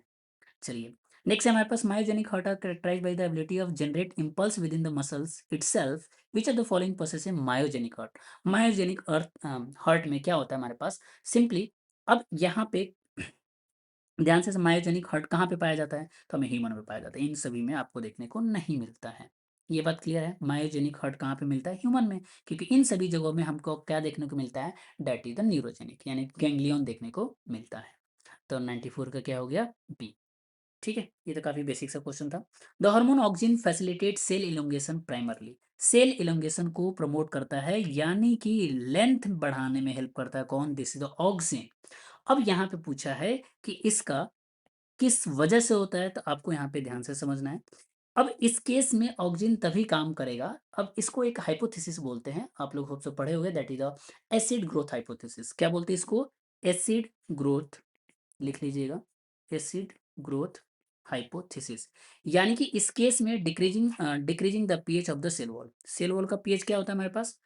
चलिए नेक्स्ट है हमारे पास, myogenic heart are characterized by the ability of generate impulse within the muscles itself, which are the following process है मायोजेनिक हार्ट। मायोजेनिक हार्ट में क्या होता है हमारे पास, सिंपली अब यहाँ पे ध्यान से, मायोजेनिक हार्ट कहाँ पे पाया जाता है, तो हमें ह्यूमन में पाया जाता है, इन सभी में आपको देखने को नहीं मिलता है। ये बात क्लियर है, मायोजेनिक हार्ट कहाँ पे मिलता है, ह्यूमन में, क्योंकि इन सभी जगहों में हमको क्या देखने को मिलता है, डेट इज द न्यूरोजेनिक यानी गैंग्लियन देखने को मिलता है। तो 94 का क्या हो गया, बी। ठीक है, ये तो काफी बेसिक सा क्वेश्चन था। The hormone auxin facilitate cell elongation primarily. Cell elongation को प्रमोट करता है यानी कि लेंथ बढ़ाने में हेल्प करता है, कौन, दिस इज द ऑक्सिन। अब यहाँ पे पूछा है कि इसका किस वजह से होता है, तो आपको यहाँ पे ध्यान से समझना है। अब इस केस में ऑक्सिन तभी काम करेगा, अब इसको एक हाइपोथेसिस बोलते हैं, आप लोग सबसे पढ़े हुए, that is the acid growth hypothesis. क्या बोलते हैं इसको, एसिड ग्रोथ, लिख लीजिएगा, एसिड ग्रोथ हाइपोथेसिस। यानी कि इस केस में decreasing the pH of the cell wall. Cell wall का पीएच क्या होता है हमारे पास,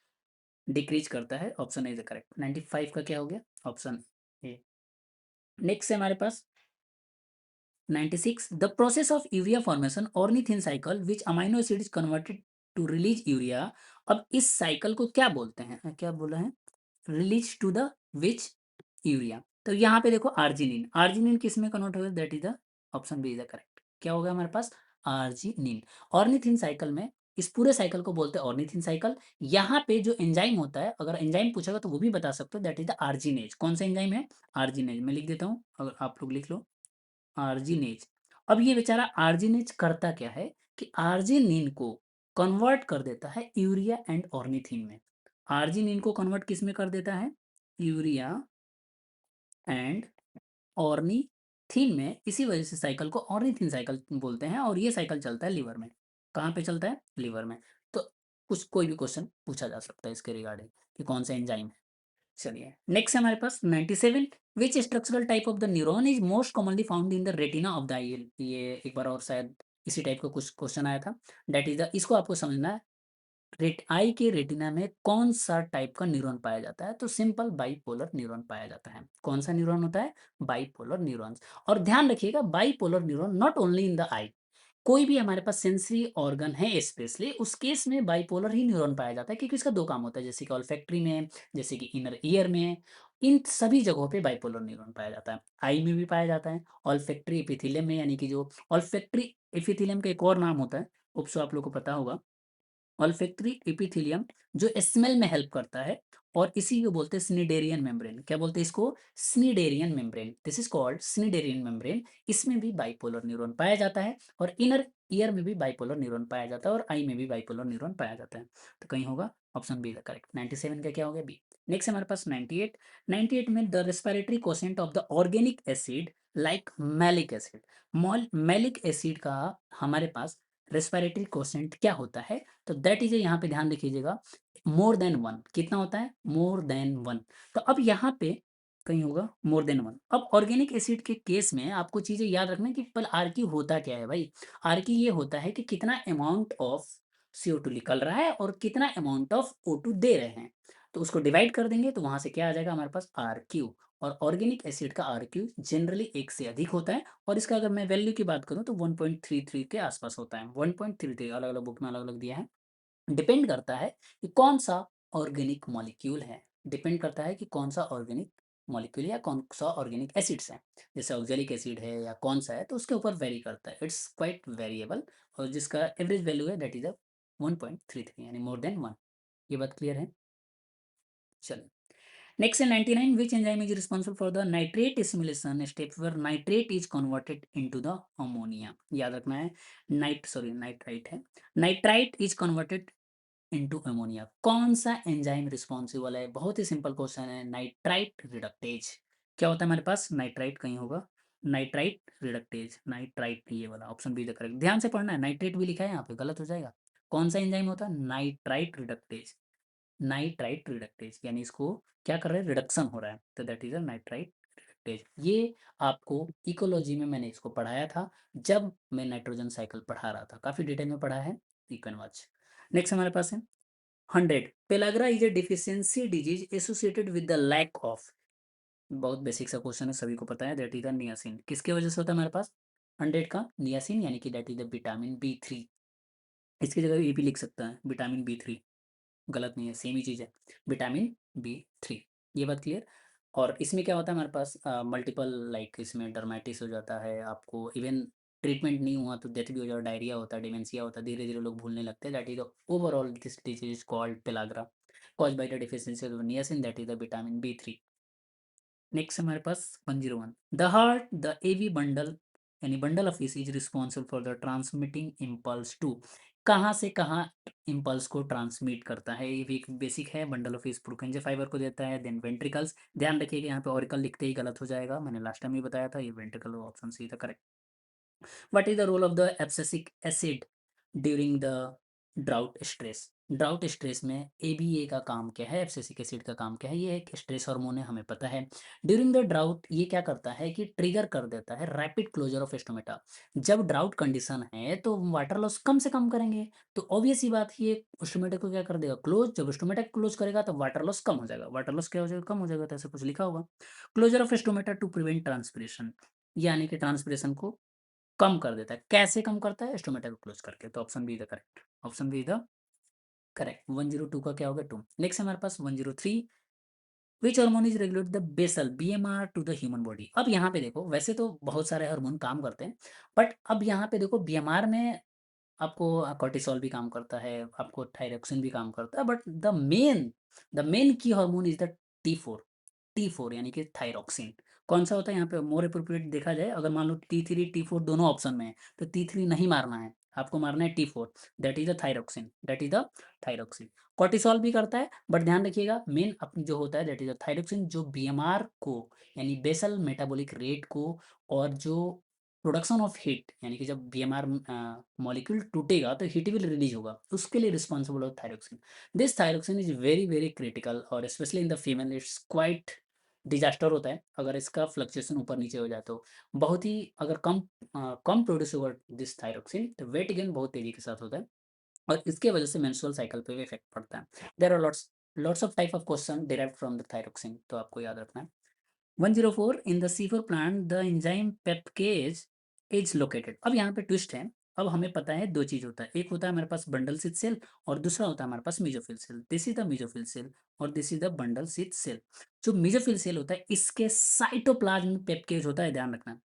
डिक्रीज करता है, ऑप्शन ए इज करेक्ट। 95 का क्या हो गया, ऑप्शन ए। नेक्स्ट है हमारे पास 96, the process of urea formation ornithine cycle which amino acid is converted to release urea। अब इस साइकिल को क्या बोलते हैं, क्या बोला है, release to the which urea. तो यहाँ पे देखो आर्जिनिन, आर्जिनिन किस में कन्वर्ट होगा, that is the option B is the correct. क्या होगा हमारे पास, आर्जिनिन। ऑर्निथिन साइकिल में इस पूरे साइकिल को बोलते हैं ऑर्निथिन साइकिल। यहाँ पे जो एंजाइम होता है, अगर एंजाइम पूछेगा तो वो भी बता सकते हो, दैट इज द आर्जिनेज। कौन सा एंजाइम है, आर्जिनेज। मैं लिख देता हूँ, अगर आप लोग लिख लो, आर्जिनेज। अब ये बेचारा आर्जिनेज करता क्या है कि आर्जिनिन को कन्वर्ट कर देता है यूरिया एंड ऑर्निथिन में। आर्जिनिन को कन्वर्ट किस में कर देता है, यूरिया एंड ऑर्निथिन में। इसी वजह से साइकिल को ऑर्निथिन साइकिल बोलते हैं, और ये साइकिल चलता है लिवर में। कहाँ पे चलता है, लिवर में। तो कुछ कोई भी क्वेश्चन पूछा जा सकता है इसके रिगार्डिंग कि कौन सा एंजाइम है। चलिए नेक्स्ट है हमारे पास 97, which structural type of the neuron is most commonly found in the retina of the eye. ये एक बार और शायद इसी टाइप का कुछ क्वेश्चन आया था, दैट इज द, इसको आपको समझना है, आई के रेटिना में कौन सा टाइप का न्यूरॉन पाया जाता है, तो सिंपल बाइपोलर न्यूरॉन पाया जाता है। कौन सा न्यूरॉन होता है, बाइपोलर न्यूरॉन्स। और ध्यान रखिएगा, bipolar neuron not only in the eye, कोई भी हमारे पास सेंसरी ऑर्गन है स्पेशली, उस केस में बाइपोलर ही न्यूरॉन पाया जाता है, क्योंकि इसका दो काम होता है, जैसे कि ऑल्फैक्टरी में, जैसे कि इनर ईयर में, इन सभी जगहों पे बाइपोलर न्यूरॉन पाया जाता है। आई में भी पाया जाता है, ऑल्फैक्टरी एपिथेलियम में, यानी कि जो ऑल्फैक्टरी एपिथेलियम का एक और नाम होता है, उपसो आप लोग को पता होगा, ऑल्फैक्टरी एपिथेलियम, जो स्मेल में हेल्प करता है, और इसी को बोलते हैं स्निडेरियन मेम्ब्रेन। क्या बोलते हैं इसको, Schneiderian membrane, this is called Schneiderian membrane. इसमें भी बाइपोलर न्यूरॉन पाया जाता है, और इनर ईयर में भी बाइपोलर न्यूरॉन पाया जाता है, और आई में भी बाइपोलर न्यूरॉन पाया जाता है। तो कहीं होगा ऑप्शन बी द करेक्ट। 97 का क्या हो गया, बी। नेक्स्ट हमारे पास 98, 98 में the respiratory quotient of the organic acid like malic acid. Malic acid का हमारे पास रेस्पिरेटरी कोशेंट क्या होता है, तो दैट इज, यहाँ पे ध्यान रखिएगा, मोर देन वन। कितना होता है, मोर देन वन। तो अब यहाँ पे कहीं होगा मोर देन वन। अब ऑर्गेनिक एसिड के केस में आपको चीजें याद रखना कि पर आर क्यू होता क्या है भाई, आर क्यू ये होता है कि कितना अमाउंट ऑफ CO2 निकल रहा है और कितना अमाउंट ऑफ O2 दे रहे हैं, तो उसको डिवाइड कर देंगे तो वहां से क्या आ जाएगा हमारे पास, आर क्यू। और ऑर्गेनिक एसिड का आर क्यू जनरली एक से अधिक होता है, और इसका अगर मैं वैल्यू की बात करूं तो 1.33 के आसपास होता है। 1.33 अलग अलग बुक में अलग अलग दिया है, डिपेंड करता है कि कौन सा ऑर्गेनिक मॉलिक्यूल है, डिपेंड करता है कि कौन सा ऑर्गेनिक मॉलिक्यूल या कौन सा ऑर्गेनिक एसिड्स हैं, जैसे ऑक्जेलिक एसिड है या कौन सा है, तो उसके ऊपर वेरी करता है, इट्स क्वाइट वेरिएबल। और जिसका एवरेज वैल्यू है दैट इज 1.33 यानी मोर देन 1। ये बात क्लियर है? चलो नेक्स्ट है 99, which enzyme is responsible for the nitrate assimilation step where nitrate is converted into the ammonia. याद रखना है, नाइट्राइट है, nitrite is converted into ammonia. कौन सा एंजाइम रिस्पॉन्सिबल है? बहुत ही सिंपल क्वेश्चन है, नाइट्राइट रिडक्टेज। क्या होता है हमारे पास? नाइट्राइट कहीं होगा, नाइट्राइट रिडक्टेज, नाइट्राइट, ये वाला ऑप्शन बी द करेक्ट। ध्यान से पढ़ना है, नाइट्रेट भी लिखा है यहाँ पे, गलत हो जाएगा। कौन सा एंजाइम होता है? नाइट्राइट रिडक्टेज, नाइट्राइट रिडक्टेज, यानी इसको क्या कर रहे हैं? रिडक्शन हो रहा है, तो that is a nitrite reductase. ये आपको इकोलॉजी में मैंने इसको पढ़ाया था, जब मैं नाइट्रोजन साइकिल पढ़ा रहा था, काफी डिटेल में पढ़ा है, यू कैन वॉच। नेक्स्ट हमारे पास है 100, pellagra is a deficiency disease associated with the lack of. बहुत बेसिक सा क्वेश्चन है, सभी को पता है, दैट इज द नियासिन। किसके वजह से होता है हमारे पास 100 का? नियासिन, यानी कि that is the vitamin B3। इसकी जगह ये भी लिख सकता है विटामिन B3, गलत नहीं है, सेम ही चीज़ है, विटामिन B3। ये बात क्लियर। और इसमें क्या होता है हमारे पास मल्टीपल, लाइक इसमें डर्मेटिस हो जाता है, आपको इवन ट्रीटमेंट नहीं हुआ तो डेथ भी हो जाता, डायरिया होता है, डिमेंशिया होता है, धीरे धीरे लोग भूलने लगते हैं, that is the overall this disease called pellagra caused by the deficiency of niacin, that is the vitamin B3। Next हमारे पास 101, the heart the AV bundle यानी bundle of is responsible for the transmitting impulse to. कहाँ से कहाँ impulse को transmit करता है? ये भी एक बेसिक है, बंडल ऑफ इज पुरकेंजे फाइबर को देता है, देन वेंट्रिकल्स। ध्यान रखिएगा यहाँ पे ऑरिकल लिखते ही गलत हो जाएगा, मैंने लास्ट टाइम ही बताया था, ये वेंट्रिकल ऑप्शन सी था correct. What is the role of the abscisic acid during the drought stress? Drought stress में ABA का काम क्या है, एब्सिसिक एसिड का काम क्या है? ये एक स्ट्रेस हार्मोन है, हमें पता है। ड्यूरिंग द ड्राउट ये क्या करता है कि ट्रिगर कर देता है रैपिड क्लोजर ऑफ स्टोमेटा। जब ड्राउट कंडीशन है तो वाटर लॉस कम से कम करेंगे, तो ऑब्वियस ही बात, ये स्टोमेटा को क्या कर देगा? क्लोज। जब स्टोमेटा क्लोज करेगा तो वाटर लॉस कम हो जाएगा, वाटर लॉस क्या हो जाएगा? कम हो जाएगा, तो ऐसा कुछ लिखा होगा। Closure of stomata to prevent transpiration, यानी कि ट्रांसपिरेशन को कम कर देता है। कैसे कम करता है? स्टोमेटा को क्लोज करके, तो option B the correct, option B the correct. 102 का क्या होगा? 2। नेक्स्ट हमारे पास 103, which hormone is regulate the basal BMR to the human body. अब यहाँ पे देखो, वैसे तो बहुत सारे हार्मोन काम करते हैं, बट अब यहाँ पे देखो BMR में आपको कॉर्टिसोल भी काम करता है, आपको थायरोक्सिन भी काम करता है, बट द मेन की hormone is the T4, T4 यानी कि थायरोक्सिन। कौन सा होता है यहाँ पे मोर अप्रोप्रिएट देखा जाए? अगर मान लो T3 T4 दोनों ऑप्शन में है, तो T3 नहीं मारना है, आपको मारना है T4, that is the thyroxine, that is the thyroxine. Cortisol भी करता है, बट ध्यान रखिएगा मेन अपनी जो होता है दैट इज द थायरोक्सिन, जो BMR को यानी बेसल मेटाबॉलिक रेट को, और जो प्रोडक्शन ऑफ हीट, यानी कि जब BMR मॉलिक्यूल टूटेगा तो हीट विल रिलीज होगा, उसके लिए रिस्पॉन्सिबल हो thyroxine. This thyroxine is very very critical, और specially in the female it's quite disaster होता है अगर इसका फ्लक्चुएशन ऊपर नीचे हो जाए तो। बहुत ही अगर कम प्रोड्यूस होगा दिस थायरोक्सिन, तो वेट गेन बहुत तेजी के साथ होता है, और इसके वजह से मेंस्ट्रुअल साइकिल पे भी इफेक्ट पड़ता है। There are lots lots of type of question derived from the thyroxine, तो आपको याद रखना है। 104, in the C4 plant the enzyme PEPcase is located. अब यहाँ पे ट्विस्ट है, अब हमें पता है दो चीज होता है, एक होता है हमारे पास बंडल सिथ सेल, और दूसरा होता है हमारे पास mesophyll cell. This is the mesophyll cell और this is the bundle sheath cell. जो मीजोफिल सेल होता है इसके साइटोप्लाज्म में पेप्केज होता है, ध्यान रखना,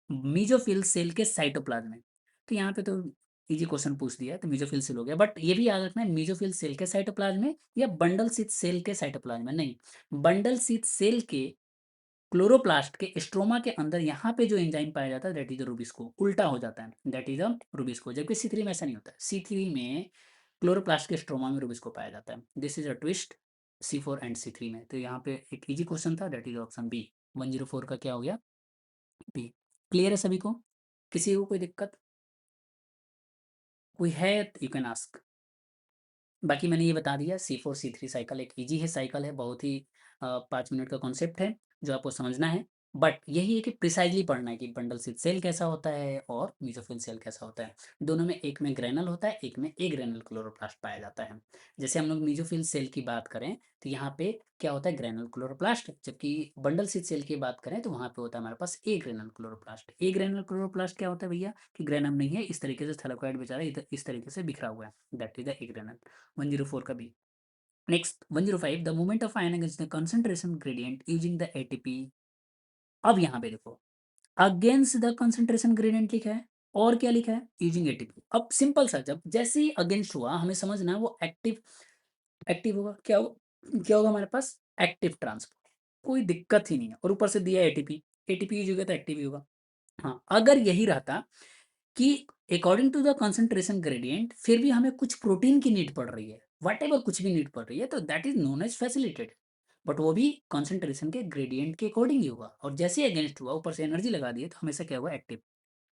मीजोफिल सेल के साइटोप्लाज्म में। तो यहाँ पे तो इजी क्वेश्चन पूछ दिया है, तो मीजोफिल सेल हो गया, बट ये भी याद रखना है मीजोफिल सेल के साइटोप्लाज्म में या बंडल सिथ सेल के साइटोप्लाज्म में, नहीं, बंडल सिथ सेल के क्लोरोप्लास्ट के स्ट्रोमा के अंदर यहाँ पे जो एंजाइम पाया जाता है दैट इज रूबिस्को, उल्टा हो जाता है, दैट इज रूबिस्को, जबकि C3 में ऐसा नहीं होता है। C3 में क्लोरोप्लास्ट के स्ट्रोमा में रूबिस्को पाया जाता है, this is a twist C4 and C3 में। तो यहाँ पे एक इजी क्वेश्चन था, दैट इज ऑप्शन बी। 104 का क्या हो गया? बी। क्लियर है सभी को? किसी को कोई दिक्कत कोई है? You can ask. बाकी मैंने ये बता दिया, C4 C3 साइकिल एक इजी है, साइकिल है, बहुत ही 5 मिनट का कॉन्सेप्ट है जो आपको समझना है, बट यही है कि प्रिसाइजली पढ़ना है कि बंडल सिथ सेल कैसा होता है और मीजोफिल सेल कैसा होता है। दोनों में, एक में ग्रेनल होता है, एक में ए ग्रेनल क्लोरोप्लास्ट पाया जाता है। जैसे हम लोग मीजोफिल सेल की बात करें तो यहाँ पे क्या होता है? ग्रेनल क्लोरोप्लास्ट, जबकि बंडल सिथ सेल की बात करें तो वहाँ पे होता है हमारे पास ए ग्रेनल क्लोरोप्लास्ट। ए ग्रेनल क्लोरोप्लास्ट क्या होता है भैया? कि ग्रेनम नहीं है, इस तरीके से थैलेकोइड बेचारा इधर इस तरीके से बिखरा हुआ है, that is the agranal. 104 का B. Next 105 the movement of ion against the concentration gradient using the ATP. अब यहाँ पे देखो अगेंस्ट द कंसंट्रेशन ग्रेडियंट लिखा है और क्या लिखा है यूजिंग एटीपी। अब सिंपल सा जब जैसे ही अगेंस्ट हुआ हमें समझना है वो एक्टिव एक्टिव होगा क्या होगा हमारे पास एक्टिव ट्रांसपोर्ट, कोई दिक्कत ही नहीं है। और ऊपर से दिया एटीपी, एटीपी यूज होगा तो एक्टिव ही होगा। हाँ अगर यही रहता कि according to the concentration gradient फिर भी हमें कुछ प्रोटीन की नीड पड़ रही है, वट एवर कुछ भी नीड पड़ रही है तो that is known as facilitated, but वो भी कंसंट्रेशन के ग्रेडियंट के अकॉर्डिंग ही होगा। और जैसे ही अगेंस्ट हुआ ऊपर से एनर्जी लगा दिए तो हमेशा क्या हुआ active.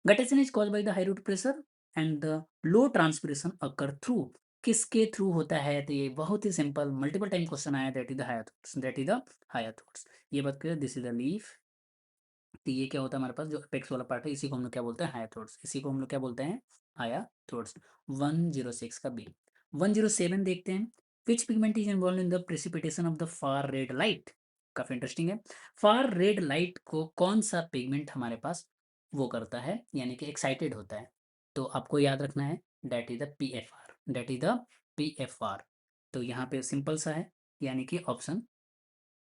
Guttation is called by the high root pressure and the low transpiration occur through, किसके थ्रू होता है तो ये बहुत ही सिंपल मल्टीपल टाइम क्वेश्चन आया, that is the hydathodes, that is the hydathodes. ये बात करें दिस इज द लीफ, तो ये क्या होता है हमारे पास जो अपेक्स वाला पार्ट है इसी को हम लोग क्या बोलते हैं हायर थ्रोट्स, इसी को हम लोग क्या बोलते हैं हायर थ्रोट्स। 106 का बी। 107 देखते हैं which pigment is involved in the precipitation of the far red light. काफी इंटरेस्टिंग है। फार रेड लाइट को कौन सा पिगमेंट हमारे पास वो करता है यानी कि एक्साइटेड होता है, तो आपको याद रखना है that is the P F R, that is the P F R. तो यहाँ पे सिंपल सा है यानी कि option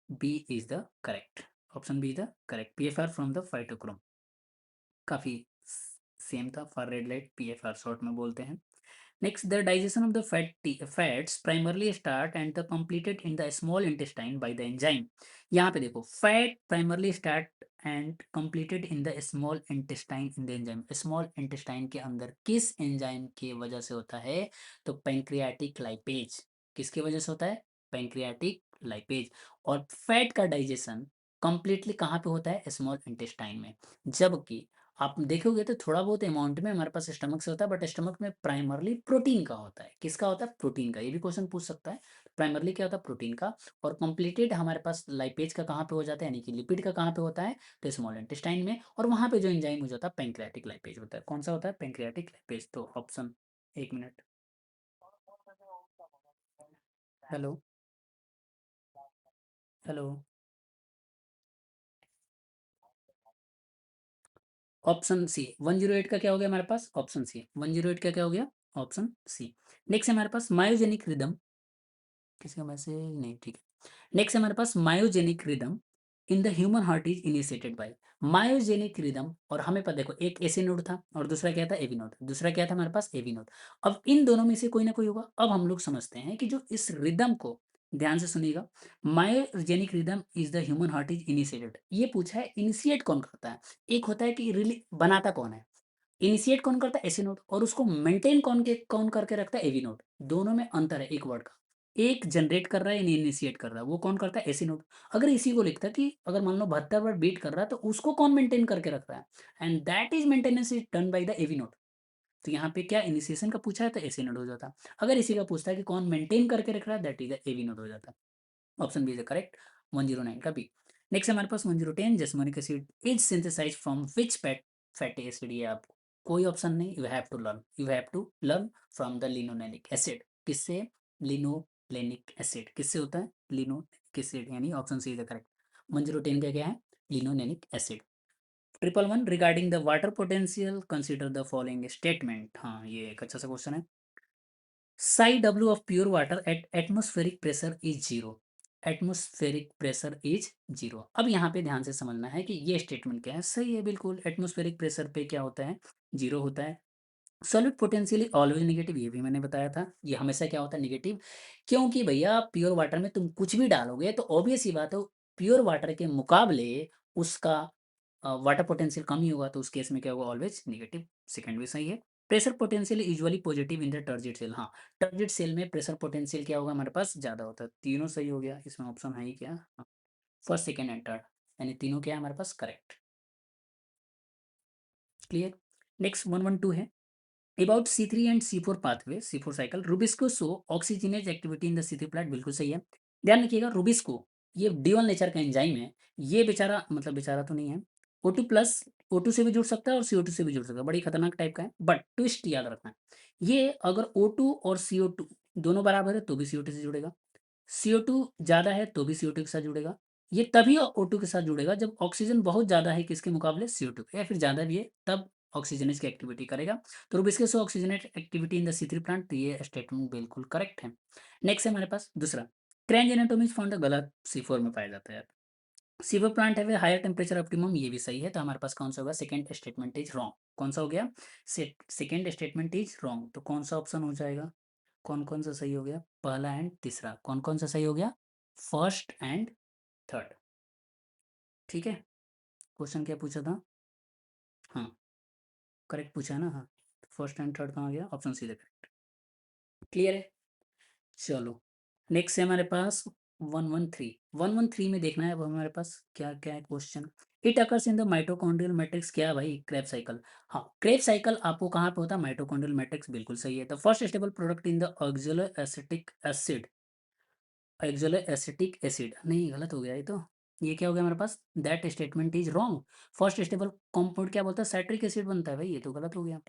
B is the correct, option B is the correct, P F R from the phytochrome. काफ़ी सेम था, for red light PFR short में बोलते हैं। Next the digestion of the fats primarily start and the completed in the small intestine by the enzyme. यहाँ पे देखो fat primarily start and completed in the small intestine in the enzyme, small intestine के अंदर किस enzyme की वजह से होता है तो पैंक्रियाटिक लाइपेज, किसकी वजह से होता है पैंक्रियाटिक लाइपेज। और फैट का डाइजेशन कंप्लीटली कहाँ पे होता है स्मॉल इंटेस्टाइन में, जबकि आप देखोगे तो थोड़ा बहुत अमाउंट में हमारे पास स्टमक से होता है, बट स्टमक में प्राइमरली प्रोटीन का होता है, किसका होता है प्रोटीन का, ये भी क्वेश्चन पूछ सकता है। प्राइमरली क्या होता है प्रोटीन का, और कंप्लीटेड हमारे पास लाइपेज का कहाँ पे हो जाता है यानी कि लिपिड का कहाँ पे होता है तो स्मॉल इंटेस्टाइन में, और वहाँ पे जो एंजाइम हो जाता है पैंक्रियाटिक लाइपेज होता है। कौन सा होता है पैंक्रियाटिक लाइपेज, तो ऑप्शन, एक मिनट, हेलो हेलो, ऑप्शन सी 108 का क्या हो गया हमारे पास ऑप्शन सी, 108 का क्या हो गया ऑप्शन सी। नेक्स्ट है हमारे पास मायोजेनिक रिदम, किसी का मैसेज नहीं, ठीक है। नेक्स्ट है हमारे पास myogenic rhythm in the human heart is initiated by, myogenic rhythm, और हमें पता देखो एक एसी नोड था और दूसरा क्या था एवी नोड, दूसरा क्या था हमारे पास एवी नोड। अब इन दोनों में से कोई ना कोई होगा। अब हम लोग समझते हैं कि जो इस रिदम को, ध्यान से सुनिएगा, myogenic rhythm is the human heart is initiated, ये पूछा है इनिशिएट कौन करता है। एक होता है कि रिली बनाता कौन है, इनिशिएट कौन करता है एसी नोड, और उसको मेंटेन कौन करके रखता है एवी नोड। दोनों में अंतर है एक वर्ड का, एक जनरेट कर रहा है यानी इनिशिएट कर रहा है वो कौन करता है एसी नोड। अगर इसी को लिखता है कि अगर मान लो 72 बार बीट कर रहा है तो उसको कौन मेंटेन करके रख रहा है and that is maintenance is done by the AV node. तो यहाँ पे क्या इनिशिएशन का पूछा है तो एसी नोड हो जाता। अगर इसी का पूछता है कि कौन मेंटेन करके रख रहा है that is the AV node हो जाता। Option B is the correct, 109 का बी। नेक्स्ट हमारे पास 1010 jasmonic acid is synthesized from which fatty acid, ये आपको कोई ऑप्शन नहीं, you have to learn, you have to learn from the linolenic acid, किससे लिनोलेनिक एसिड किससे होता है लिनोलेनिक एसिड, यानी option C is the correct. 1010 का क्या है linolenic acid. 111 regarding the water potential consider the following statement, हाँ ये एक अच्छा सा क्वेश्चन है। Psi W of pure water at atmospheric pressure is zero. Atmospheric pressure is zero. अब यहाँ पे ध्यान से समझना है कि ये स्टेटमेंट क्या है, सही है बिल्कुल, एटमोस्फेरिक प्रेशर पे क्या होता है जीरो होता है। सॉलिड पोटेंशियली ऑलवेज नेगेटिव, ये भी मैंने बताया था, ये हमेशा क्या होता है नेगेटिव, क्योंकि भैया प्योर वाटर में तुम कुछ भी डालोगे तो ऑब्वियस ही बात है प्योर वाटर के मुकाबले उसका वाटर पोटेंशियल कम ही होगा, तो उस केस में क्या होगा ऑलवेज नेगेटिव, सेकंड भी सही है। Pressure potential usually positive in the turgid cell, हाँ टर्जिट सेल में प्रेशर पोटेंशियल क्या होगा हमारे पास ज़्यादा होता है, तीनों सही हो गया, इसमें ऑप्शन है ही क्या, फर्स्ट सेकेंड एंड थर्ड, यानी तीनों क्या है हमारे पास करेक्ट, क्लियर। नेक्स्ट 112 है about C3 and C4 pathway, C4 cycle, Rubisco show oxygenase activity in the C3 plant, बिल्कुल सही है। ध्यान रखिएगा रुबिस्को ये ड्यूअल नेचर का एंजाइम है, ये बेचारा मतलब बेचारा तो नहीं है, O2 प्लस O2 से भी जुड़ सकता है और CO2 से भी जुड़ सकता है, बड़ी खतरनाक टाइप का है, बट ट्विस्ट याद रखना है, ये अगर O2 और CO2 दोनों बराबर है तो भी CO2 से जुड़ेगा, CO2 ज़्यादा है तो भी CO2 के साथ जुड़ेगा, ये तभी O2 के साथ जुड़ेगा जब ऑक्सीजन बहुत ज़्यादा है किसके मुकाबले CO2 के, या फिर ज़्यादा भी है तब ऑक्सीजनेज की एक्टिविटी करेगा। तो Rubisco show oxygenate activity in the C3 plant, तो ये स्टेटमेंट बिल्कुल करेक्ट है। नेक्स्ट है हमारे पास दूसरा क्रैंज एनाटोमी इज फाउंड गलत, C4 में पाया जाता है यार। सीवर प्लांट है हायर टेम्परेचर ऑप्टिमम, ये भी सही है, तो हमारे पास कौन सा होगा, सेकंड स्टेटमेंट इज रॉन्ग। कौन सा हो गया, सेकंड स्टेटमेंट इज रॉन्ग, तो कौन सा ऑप्शन हो जाएगा, कौन कौन सा सही हो गया, पहला एंड तीसरा, कौन कौन सा सही हो गया, फर्स्ट एंड थर्ड। ठीक है, क्वेश्चन क्या पूछा था, हाँ करेक्ट पूछा है ना, हाँ फर्स्ट एंड थर्ड कहाँ गया, ऑप्शन सी करेक्ट। क्लियर है, चलो नेक्स्ट है हमारे पास 113 में देखना है अब हमारे पास क्या क्या है question. It occurs in the mitochondrial matrix, क्या है भाई, क्रेब साइकिल। हाँ क्रेब साइकिल आपको कहाँ पे होता है, माइटोकॉन्ड्रियल मैट्रिक्स, बिल्कुल सही है। The first stable product in the oxaloacetic acid, oxaloacetic acid, नहीं गलत हो गया ये तो, ये क्या हो गया हमारे पास, that statement is wrong. First stable compound क्या बोलता है, साइट्रिक एसिड बनता है भाई, ये तो गलत हो गया,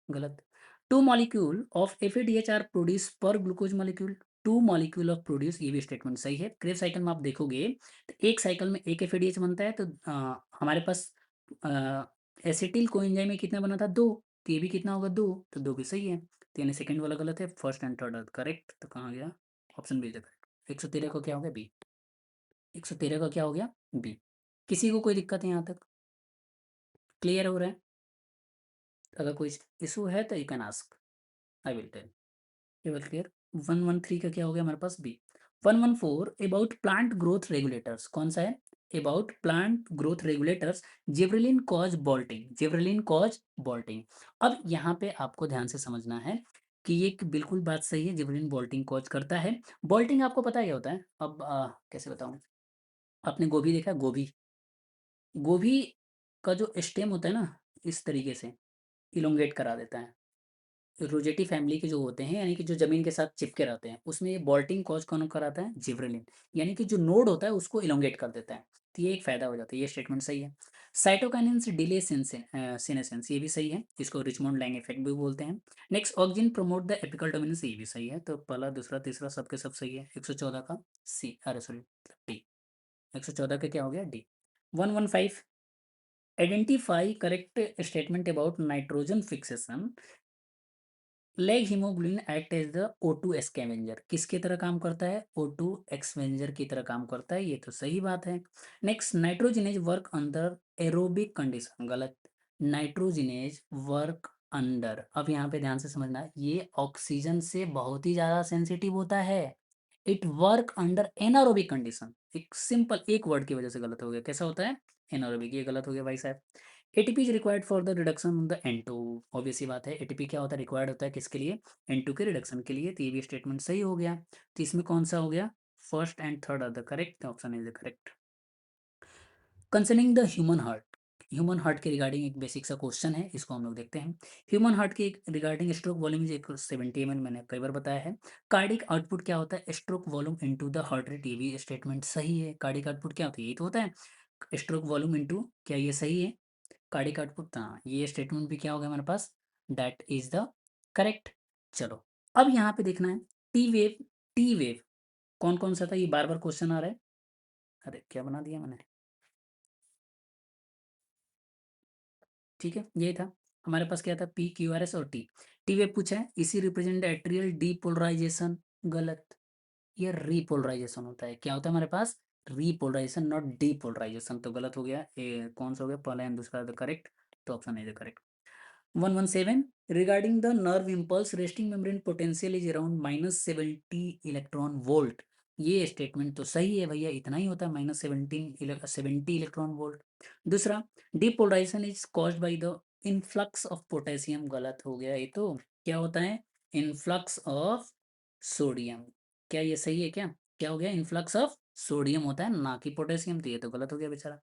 गलत। Two molecule of FADH are produce per glucose molecule, two molecule of produce, ये भी स्टेटमेंट सही है। क्रेब साइकिल में आप देखोगे तो एक साइकिल में एक एफएडीएच बनता है, तो हमारे पास एसिटिल कोएंजाइम में कितना बना था, दो, तो ये भी कितना होगा, दो, तो दो भी सही है, तो यानी सेकंड वाला गलत है, फर्स्ट एंड थर्ड करेक्ट, तो कहाँ गया, ऑप्शन बी करेक्ट। 113 का क्या हो गया, बी। 113 का क्या हो गया, बी। किसी को कोई दिक्कत है यहाँ तक, क्लियर हो रहा है, अगर कोई इशू है तो you can ask, I will tell. केवल क्लियर। 113 का क्या हो गया हमारे पास, B. 114 about plant growth regulators, कौन सा है, about plant growth regulators, gibberellin cause bolting, gibberellin cause bolting. अब यहाँ पे आपको ध्यान से समझना है कि ये एक बिल्कुल बात सही है, जिब्रेलिन बॉल्टिंग कॉज करता है। बॉल्टिंग आपको पता है क्या होता है, अब कैसे बताऊँ, आपने गोभी देखा है, गोभी, गोभी का जो स्टेम होता है ना, इस तरीके से इलोंगेट करा देता है, रोजेटी फैमिली के जो होते हैं, यानी कि जो जमीन के साथ चिपके रहते हैं, उसमें ये बॉल्टिंग कॉज कौन कराता है, जिब्रेलिन, यानी कि जो नोड होता है उसको इलोंगेट कर देता है, तो ये एक फायदा हो जाता है, ये स्टेटमेंट सही है। साइटोकाइनिन से डिले सीनेसेंस, ये भी सही है, इसको रिचमोंड लैंग इफेक्ट भी बोलते हैं। Next auxin promote the apical dominance, ये भी सही है, तो पहला दूसरा तीसरा सबके सब सही है। 114 का सी, अरे सॉरी डी, 114 का क्या हो गया, D. 115 identify correct statement about nitrogen fixation, leghemoglobin act as the O2 scavenger, किसकी तरह काम करता है, O2 एक्सवेंजर की तरह काम करता है, ये तो सही बात है। Next nitrogenase work under aerobic condition, गलत। नाइट्रोजिनेज वर्क अंडर, अब यहाँ पे ध्यान से समझना, ये ऑक्सीजन से बहुत ही ज्यादा सेंसिटिव होता है। It work under anaerobic condition, एक सिंपल एक वर्ड की वजह से गलत हो गया, कैसा होता है, एनारोबिक, ये गलत हो गया भाई साहब। ATP is required for the reduction of the N2, obvious सी बात है, एटीपी क्या होता है, रिक्वायर्ड होता है किसके लिए, N2 के रिडक्शन के लिए, तो ये भी स्टेटमेंट सही हो गया। तो इसमें कौन सा हो गया, first and third are the correct, option is the correct. Concerning the human heart, human heart के रिगार्डिंग एक बेसिक सा क्वेश्चन है, इसको हम लोग देखते हैं। ह्यूमन हार्ट के रिगार्डिंग स्ट्रोक वॉल्यूम एक 70 ml, मैंने कई बार बताया है। कार्डिक आउटपुट क्या होता है, stroke volume into the heart rate, ये भी स्टेटमेंट सही है। कार्डिक आउटपुट क्या होता है, यही तो होता है, स्ट्रोक वॉल्यूम इनटू, क्या ये सही है, कार्डिक आउटपुट, हाँ ये स्टेटमेंट भी क्या हो गया हमारे पास, दैट इज द करेक्ट। चलो अब यहाँ पे देखना है, टी वेव, टी वेव कौन कौन सा था, ये बार बार क्वेश्चन आ रहा है, अरे क्या बना दिया मैंने, ठीक है ये था हमारे पास, क्या था, PQRS और टी। टी वेव पूछा है, इसी रिप्रेजेंट एट्रियल डीपोलराइजेशन, गलत, ये रीपोलराइजेशन होता है, क्या होता है हमारे पास, रीपोलराइजेशन नॉट डीपोलराइजेशन, तो गलत हो गया, कौन सा हो गया, पहला एंड दूसरा करेक्ट, तो ऑप्शन है correct. 117 regarding the nerve impulse resting membrane potential is around -70 electron volt, ये स्टेटमेंट तो सही है भैया, इतना ही होता है, -70 इलेक्ट्रॉन वोल्ट। दूसरा, depolarization is caused by the influx of potassium, गलत हो गया ये तो, क्या होता है, इनफ्लक्स ऑफ सोडियम, क्या ये सही है क्या, क्या हो गया, इनफ्लक्स ऑफ सोडियम होता है ना कि पोटेशियम, तो ये तो गलत हो गया बेचारा।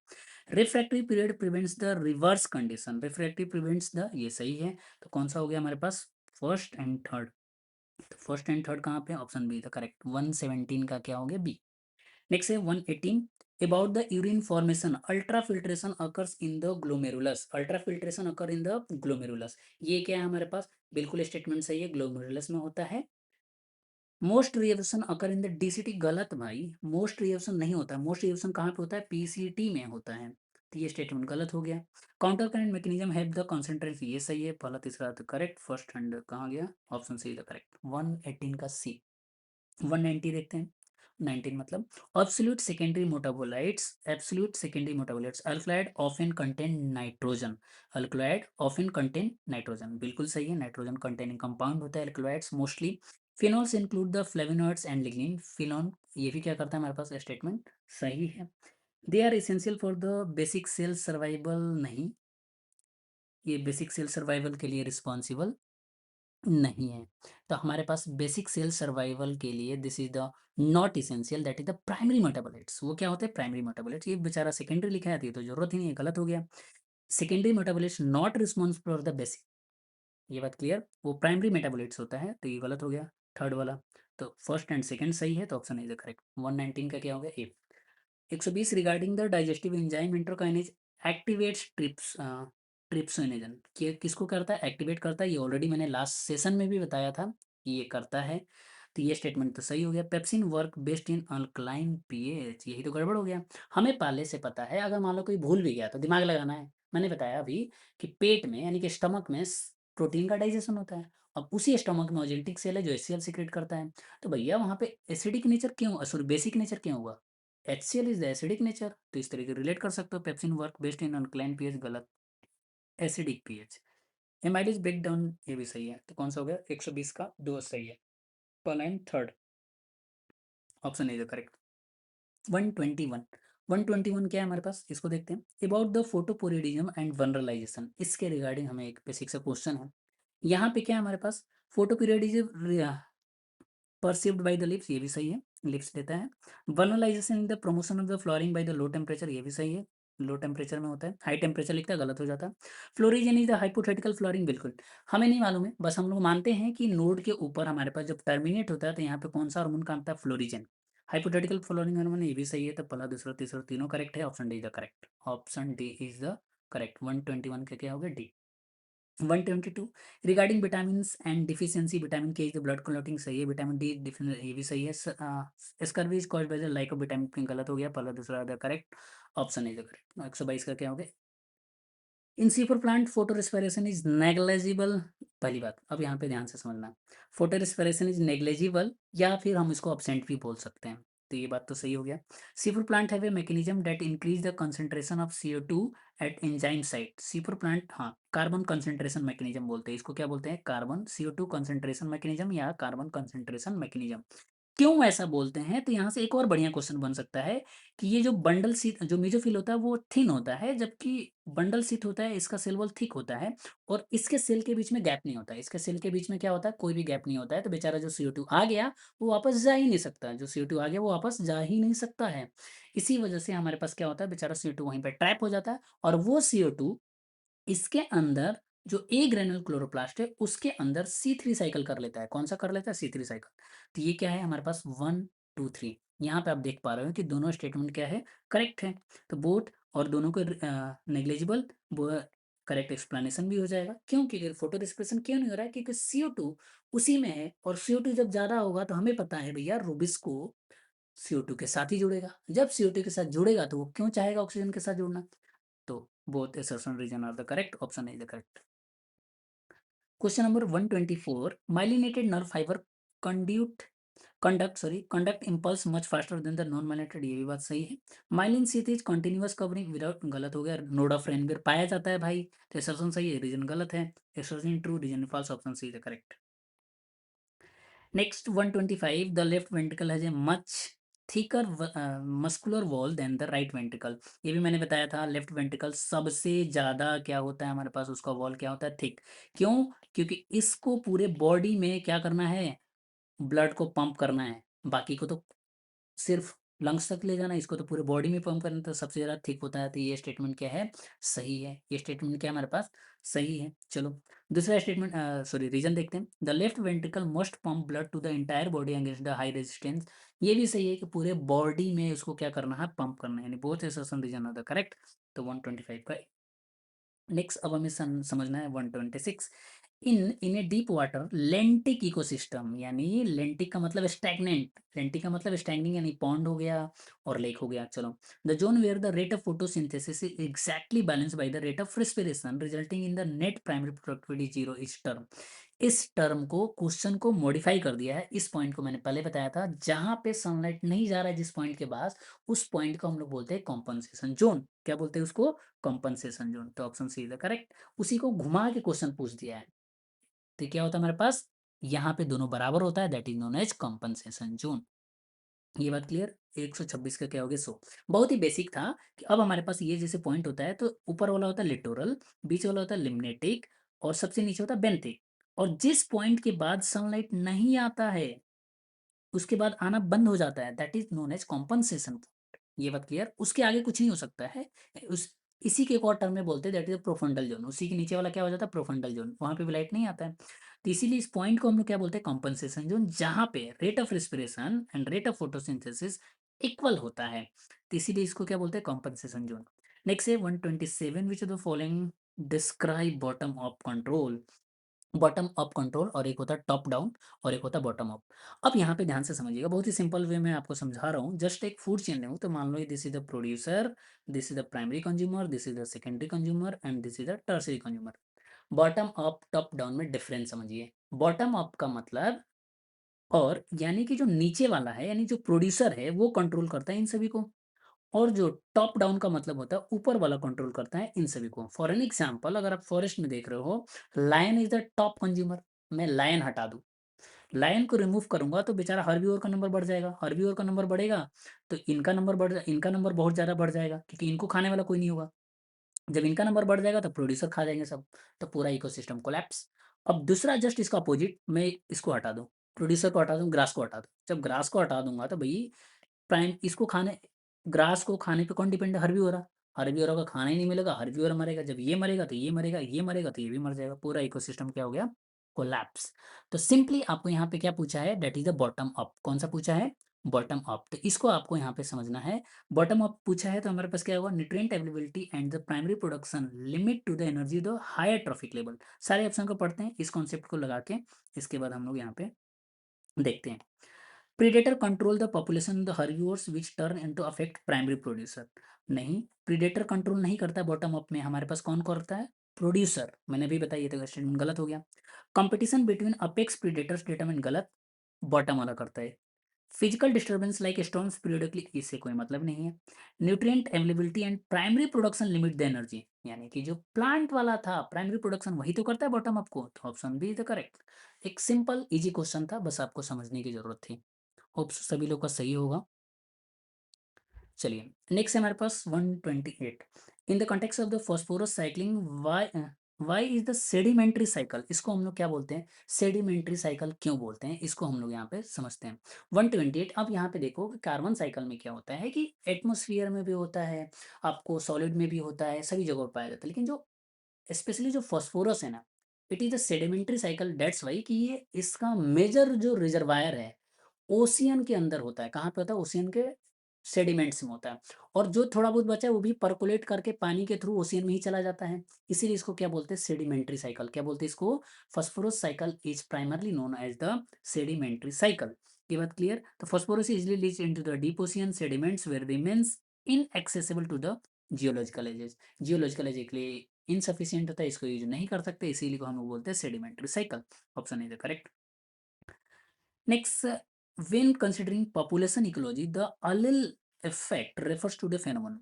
Refractive period prevents the reverse condition, refractive prevents the, ये सही है, तो कौन सा हो गया हमारे पास, फर्स्ट एंड थर्ड, तो फर्स्ट एंड थर्ड कहाँ पे, ऑप्शन बी द करेक्ट। 117 का क्या हो गया, बी। नेक्स्ट है 118 about the urine formation, ultra filtration occurs in the glomerulus, ultra filtration occur in the glomerulus, ये क्या है हमारे पास, बिल्कुल स्टेटमेंट सही है, ग्लोमेरुलस में होता है। Most reaction occur in the DCT, गलत भाई, मोस्ट रिएक्शन नहीं होता है, मोस्ट रिएक्शन कहाँ पे होता है, पीसीटी में होता है, तो ये स्टेटमेंट गलत हो गया। Counter current mechanism help the concentration, ये सही है, पहला तीसरा तो करेक्ट, फर्स्ट हैंड कहाँ गया, ऑप्शन सी द करेक्ट। 118 का सी। 190 देखते हैं, 19 मतलब absolute secondary metabolites alkaloid often contain nitrogen, alkaloid often contain nitrogen, बिल्कुल सही है, नाइट्रोजन कंटेनिंग कंपाउंड होता है alkaloids mostly. Phenols include the flavonoids and lignin, phenol ये भी क्या करता है हमारे पास, स्टेटमेंट सही है। They are essential for the basic cell survival, नहीं, ये बेसिक सेल सर्वाइवल के लिए रिस्पॉन्सिबल नहीं है। तो हमारे पास बेसिक सेल सर्वाइवल के लिए this is the not essential, that is the primary metabolites. वो क्या होते हैं, प्राइमरी मेटाबोलाइट्स। ये बेचारा सेकेंडरी लिखा है, तो जरूरत ही नहीं है, गलत हो गया। Secondary metabolites not responsible for the basic, ये बात क्लियर, वो प्राइमरी मेटाबोलाइट्स होता है, तो ये गलत हो गया थर्ड वाला। तो फर्स्ट एंड सेकंड सही है, तो ऑप्शन इज द करेक्ट। 119 का क्या हो गया, A. 120 regarding the digestive enzyme enterokinase activates trypsinogen, किसको करता है, एक्टिवेट करता है, ये ऑलरेडी मैंने लास्ट सेशन में भी बताया था कि ये करता है, तो ये स्टेटमेंट तो सही हो गया। Pepsin work based in alkaline pH, यही तो गड़बड़ हो गया। हमें पहले से पता है, अगर मान लो कोई भूल भी गया तो दिमाग लगाना है। मैंने बताया अभी कि पेट में यानी कि स्टमक में प्रोटीन का डाइजेशन होता है, अब उसी स्टमक में ओजेंटिक सेल है जो एचसीएल सीक्रेट करता है। तो भैया वहाँ पे एसिडिक नेचर क्यों, सॉरी बेसिक नेचर क्यों हुआ, HCl is the acidic nature, तो इस तरीके रिलेट कर सकते हो। Pepsin work based in alkaline pH गलत, एसिडिक पीएच। एमाइडीज ब्रेक डाउन, ये भी सही है, तो कौन सा हो गया, 120 का दो सही है, पलाइन third, option A the correct. 121, 121 क्या है हमारे पास, इसको देखते हैं। About the photoperiodism and vernalization, इसके रिगार्डिंग हमें एक बेसिक सा क्वेश्चन है। यहाँ पे क्या है हमारे पास, photoperiodism perceived by the leaves, ये भी सही है, लिप्स देता है। Vernalization in the promotion of the flowering by the low temperature, ये भी सही है, लो टेम्परेचर में होता है। हाई टेम्परेचर लिखता है, गलत हो जाता है। Florigen is the hypothetical flooring, बिल्कुल हमें नहीं मालूम है, बस हम लोग मानते हैं कि नोड के ऊपर हमारे पास जब टर्मिनेट होता है तो यहाँ पे कौन सा हार्मोन काम आता है, फ्लोरिजन। हाइपोथेटिकल फ्लोरिंग हार्मोन, ये भी सही है, तो पहला दूसरा तीसरा तीनों करेक्ट है, option D is the correct, option D is the correct. 121 का क्या होगा, D. 122 regarding vitamin and deficiency, vitamin K is the blood clotting, सही है। विटामिन डी ये भी सही है। Scurvy is caused by the lack of vitamin, गलत हो गया, पहला दूसरा the correct, option is the correct. 122 का क्या हो गया, in C four plant photorespiration is negligible, पहली बात अब यहाँ पे ध्यान से समझना, फोटो रेस्पिरेशन इज नेग्लेजिबल या फिर हम इसको अब्सेंट भी बोल सकते हैं, तो ये बात तो सही हो गया। C four plant have a mechanism that increase the concentration of CO2 at enzyme site. C four plant, हाँ, कार्बन कंसंट्रेशन मैकेनिज्म बोलते हैं इसको, क्या बोलते हैं, कार्बन CO2 कंसंट्रेशन मैकेनिज्म या कार्बन कंसंट्रेशन मैकेनिज्म। क्यों ऐसा बोलते हैं, तो यहाँ से एक और बढ़िया क्वेश्चन बन सकता है कि ये जो बंडल शीट, जो मेसोफिल होता है वो थिन होता है, जबकि बंडल शीट होता है इसका सेल वॉल थिक होता है, और इसके सेल के बीच में गैप नहीं होता है, इसके सेल के बीच में क्या होता है, कोई भी गैप नहीं होता है, तो बेचारा जो CO2 आ गया वो वापस जा ही नहीं सकता, जो CO2 आ गया वो वापस जा ही नहीं सकता है। इसी वजह से हमारे पास क्या होता है, बेचारा CO2 वहीं पर ट्रैप हो जाता है, और वो CO2 इसके अंदर जो ए ग्रेनुल क्लोरोप्लास्ट है उसके अंदर C3 साइकिल कर लेता है, कौन सा कर लेता है, C3 साइकिल। तो ये क्या है हमारे पास 1 2 3, यहाँ पे आप देख पा रहे हो कि दोनों स्टेटमेंट क्या है, करेक्ट है। तो बोथ और दोनों को नेग्लिजिबल, वो करेक्ट एक्सप्लेनेशन भी हो जाएगा। क्यों, क्योंकि फोटो रिस्पिरेशन क्यों नहीं हो रहा है, क्योंकि CO2 उसी में है, और CO2 जब ज्यादा होगा तो हमें पता है भैया रूबिस को CO2 के साथ ही जुड़ेगा, जब CO2 के साथ जुड़ेगा तो वो क्यों चाहेगा ऑक्सीजन के साथ जुड़ना, तो both assertion region are the correct, option is the correct. Question number 124, myelinated nerve fiber conduct impulse much faster than the non myelinated, ये भी बात सही है। Myelin sheath is continuous covering without, गलत हो गया, नोड ऑफ रेनवीर पाया जाता है भाई, तो assertion सही है, रीजन गलत है, assertion true, reason false, option C is the correct. Next 125, the left ventricle has a much thicker muscular wall than the right ventricle, ये भी मैंने बताया था, लेफ्ट वेंट्रिकल सबसे ज्यादा क्या होता है हमारे पास, उसका वॉल क्या होता है, थिक। क्यों, क्योंकि इसको पूरे बॉडी में क्या करना है, ब्लड को पंप करना है, बाकी को तो सिर्फ लंग्स तक ले जाना, इसको तो पूरे बॉडी में पंप करना, तो सबसे ज़्यादा थिक होता है, तो ये स्टेटमेंट क्या है, सही है, ये स्टेटमेंट क्या है हमारे पास, सही है। चलो दूसरा स्टेटमेंट, सॉरी रीजन देखते हैं। The left ventricle must pump blood to the entire body against the high resistance, ये भी सही है कि पूरे बॉडी में उसको क्या करना है, पंप करना है, यानी both assertion reason are the correct, तो 125 का। नेक्स्ट अब हमें समझना है 126, in a deep water lentic ecosystem, यानी लेंटिक का मतलब स्टैग्नेंट, प्लेंटी का मतलब स्टैंडिंग यानी पॉन्ड हो गया और लेक हो गया। चलो, the zone where the rate of photosynthesis is exactly balance by the rate of respiration resulting in the net primary productivity zero. इस टर्म, इस टर्म को, क्वेश्चन को मॉडिफाई कर दिया है। इस पॉइंट को मैंने पहले बताया था, जहां पे सनलाइट नहीं जा रहा है जिस पॉइंट के पास, उस पॉइंट को हम लोग बोलते हैं कॉम्पनसेशन जोन। क्या बोलते हैं उसको? Compensation zone. तो option C is the correct. उसी को घुमा के क्वेश्चन पूछ दिया है। तो क्या होता है हमारे पास, यहाँ पे दोनों बराबर होता है, that is known as compensation zone. ये बात क्लियर? 126 का क्या हो गया? 100। बहुत ही बेसिक था कि अब हमारे पास ये जैसे पॉइंट होता है, तो ऊपर वाला होता है लिटोरल, बीच वाला होता है लिम्नेटिक, और सबसे नीचे होता है बेंथिक। और जिस पॉइंट के बाद सनलाइट नहीं आता है, उसके बाद आना बंद हो जाता है, that is known as compensation. ये बात क्लियर? उसके आगे कुछ नहीं हो सकता है। उस इसी के एक और टर्म में बोलते हैं, दैट इज प्रोफंडल जोन। उसी के नीचे वाला क्या हो जाता है? Profundal zone. वहां पे भी लाइट नहीं आता है, तो इसीलिए इस पॉइंट को हम लोग क्या बोलते हैं? कॉम्पनसेशन जोन, जहां पे rate of respiration and rate of photosynthesis equal होता है, तो इसीलिए इसको क्या बोलते हैं? Compensation zone. नेक्स्ट है 127, विच of the following describe bottom of control. Bottom up control, और एक होता है टॉप डाउन, और एक होता है बॉटम अप। अब यहाँ पे ध्यान से समझिएगा, बहुत ही सिंपल वे में आपको समझा रहा हूँ। जस्ट एक फूड चेन लूँ, तो मान लो this is the producer, this is the primary consumer, this is the secondary consumer, and this is the tertiary consumer. Bottom up top down में डिफरेंस समझिए। बॉटम अप का मतलब, और यानी कि जो नीचे वाला है, यानी जो प्रोड्यूसर है, वो कंट्रोल करता है इन सभी को। और जो टॉप डाउन का मतलब होता है, ऊपर वाला कंट्रोल करता है इन सभी को। फॉर एन एग्जाम्पल, अगर आप फॉरेस्ट में देख रहे हो, lion is the top consumer. मैं लायन हटा दूं, लायन को रिमूव करूंगा, तो बेचारा हर्बीवर का नंबर बढ़ जाएगा। हर्बीवर का नंबर बढ़ेगा तो इनका नंबर बहुत ज्यादा बढ़ जाएगा, क्योंकि इनको खाने वाला कोई नहीं होगा। जब इनका नंबर बढ़ जाएगा तो प्रोड्यूसर खा जाएंगे सब, तो पूरा इकोसिस्टम कोलैप्स। अब दूसरा जस्ट इसका अपोजिट, मैं इसको हटा दूं, प्रोड्यूसर को हटा दूं, ग्रास को हटा दूं। जब ग्रास को हटा दूंगा तो भाई प्राइम इसको खाने, ग्रास को खाने पे कौन डिपेंड है? हर्बीवोरा। हर्बीवोरा का खाना ही नहीं मिलेगा, हर्बीवोरा मरेगा। जब ये मरेगा तो ये मरेगा, ये मरेगा तो ये भी मर जाएगा। पूरा इकोसिस्टम क्या हो गया? कोलैप्स। तो सिंपली आपको यहाँ पे क्या पूछा है? That is the bottom up. कौन सा पूछा है? Bottom up. तो इसको आपको यहाँ पे समझना है। बॉटम अप पूछा है तो हमारे पास क्या होगा? Nutrient availability and the primary production limit to the energy the higher trophic level. सारे ऑप्शन को पढ़ते हैं इस कॉन्सेप्ट को लगा के, इसके बाद हम लोग यहाँ पे देखते हैं। Predator control the population the herbivores which turn into affect primary producer. नहीं, प्रीडेटर कंट्रोल नहीं करता है बॉटम अप में। हमारे पास कौन करता है? प्रोड्यूसर। मैंने भी बताया, तो स्टेटमेंट गलत हो गया। Competition between apex predators, statement गलत, बॉटम वाला करता है। Physical disturbance like storms periodically, इससे कोई मतलब नहीं है। Nutrient availability and primary production limit the energy, यानी कि जो प्लांट वाला था प्राइमरी प्रोडक्शन, वही तो करता है बॉटम अप को। तो option B is the correct. एक सिंपल इजी क्वेश्चन था, बस आपको समझने की जरूरत थी। होप्स सभी लोग का सही होगा। चलिए, नेक्स्ट है हमारे पास 128। In the context of the phosphorus cycling, why is the sedimentary cycle. इसको हम लोग क्या बोलते हैं? सेडिमेंट्री साइकिल क्यों बोलते हैं, इसको हम लोग यहाँ पे समझते हैं। 128। अब यहाँ पे देखो कि कार्बन साइकिल में क्या होता है कि एटमोस्फियर में भी होता है, आपको सॉलिड में भी होता है, सभी जगह पाया जाता है। लेकिन जो स्पेशली जो फॉस्फोरस है ना, it is the sedimentary cycle. That's why कि ये इसका मेजर जो रिजर्वायर है, ओशियन के अंदर होता है। कहाँ पे होता है? ओशियन के सेडिमेंट्स में होता है। और जो थोड़ा बहुत बचा है वो भी परकोलेट करके पानी के थ्रू ओशियन में ही चला जाता है। इसीलिए इसको क्या बोलते हैं? Sedimentary cycle. क्या बोलते हैं इसको? Phosphorus cycle is primarily known as the sedimentary cycle. ये बात क्लियर? तो phosphorus easily leach into the deep ocean sediments where remains inaccessible to the geological ages. Geological age के लिए इनसफिशियंट होता है, इसको यूज नहीं कर सकते, इसीलिए को हम लोग बोलते हैं sedimentary cycle. Option is the correct. Next, when considering population ecology, the allele effect refers to the phenomenon.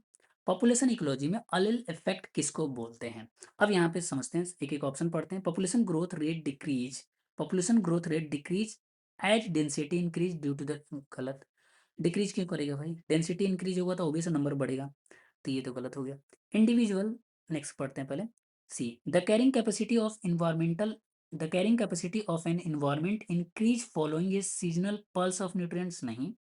Population ecology में अलिल इफेक्ट किसको बोलते हैं? अब यहाँ पे समझते हैं, एक एक ऑप्शन पढ़ते हैं। Population growth rate decrease, population growth rate decrease as density increase due to the, गलत। डिक्रीज क्यों करेगा भाई? डेंसिटी इंक्रीज होगा तो ऑब्वियस नंबर बढ़ेगा, तो ये तो गलत हो गया। इंडिविजुअल, नेक्स्ट पढ़ते हैं पहले। C the carrying capacity of environmental, the carrying capacity of an environment increase following a seasonal pulse of nutrients, नहीं।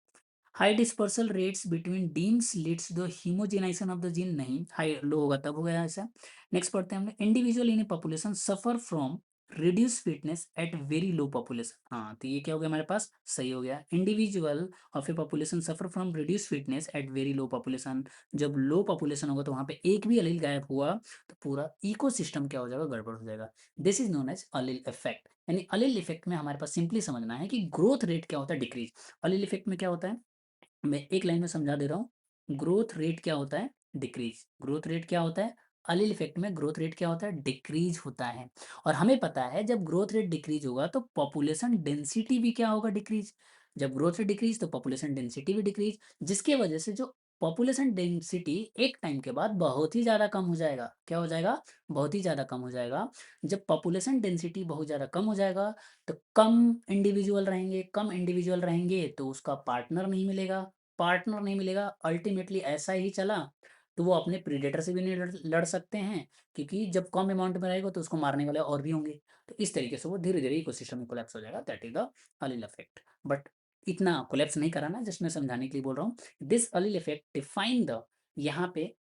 High dispersal rates between demes leads the homogenization of the gene, नहीं। High low होगा तब होगा ऐसा। Next पढ़ते हैं हम, individual in a population suffer from reduce fitness at very low population. हाँ, तो ये क्या हो गया हमारे पास, सही हो गया। Individual of a population suffer from reduce fitness at very low population. जब लो पॉपुलेशन होगा तो वहाँ पे एक भी अलील गायब हुआ तो पूरा इकोसिस्टम क्या हो जाएगा, गड़बड़ हो जाएगा। This is known as allele effect. यानी अलील इफेक्ट में हमारे पास सिंपली समझना है कि ग्रोथ रेट क्या होता है, डिक्रीज। अलील इफेक्ट में क्या होता है, मैं एक लाइन में समझा दे रहा हूँ। ग्रोथ रेट क्या होता है, डिक्रीज। ग्रोथ रेट क्या होता है, अलील इफेक्ट में ग्रोथ रेट क्या होता है, डिक्रीज होता है। और हमें पता है जब ग्रोथ रेट डिक्रीज होगा तो पॉपुलेशन डेंसिटी भी क्या होगा, डिक्रीज। जब ग्रोथ रेट डिक्रीज तो पॉपुलेशन डेंसिटी भी डिक्रीज, जिसके वजह से जो पॉपुलेशन डेंसिटी एक टाइम के बाद बहुत ही ज़्यादा कम हो जाएगा। क्या हो जाएगा, बहुत ही ज़्यादा कम हो जाएगा। जब पॉपुलेशन डेंसिटी बहुत ज़्यादा कम हो जाएगा तो कम इंडिविजुअल रहेंगे, कम इंडिविजुअल रहेंगे तो उसका पार्टनर नहीं मिलेगा। पार्टनर नहीं मिलेगा, अल्टीमेटली ऐसा ही चला तो वो अपने प्रीडेटर से भी नहीं लड़ सकते हैं, क्योंकि जब कम अमाउंट में रहेगा तो उसको मारने वाले और भी होंगे। तो इस तरीके से वो धीरे धीरे इकोसिस्टम में कोलैप्स हो जाएगा। That is the allele effect. But इतना कोलैप्स नहीं कराना, जस्ट मैं समझाने के लिए बोल रहा हूँ। This Aleel effect define the, यहाँ पे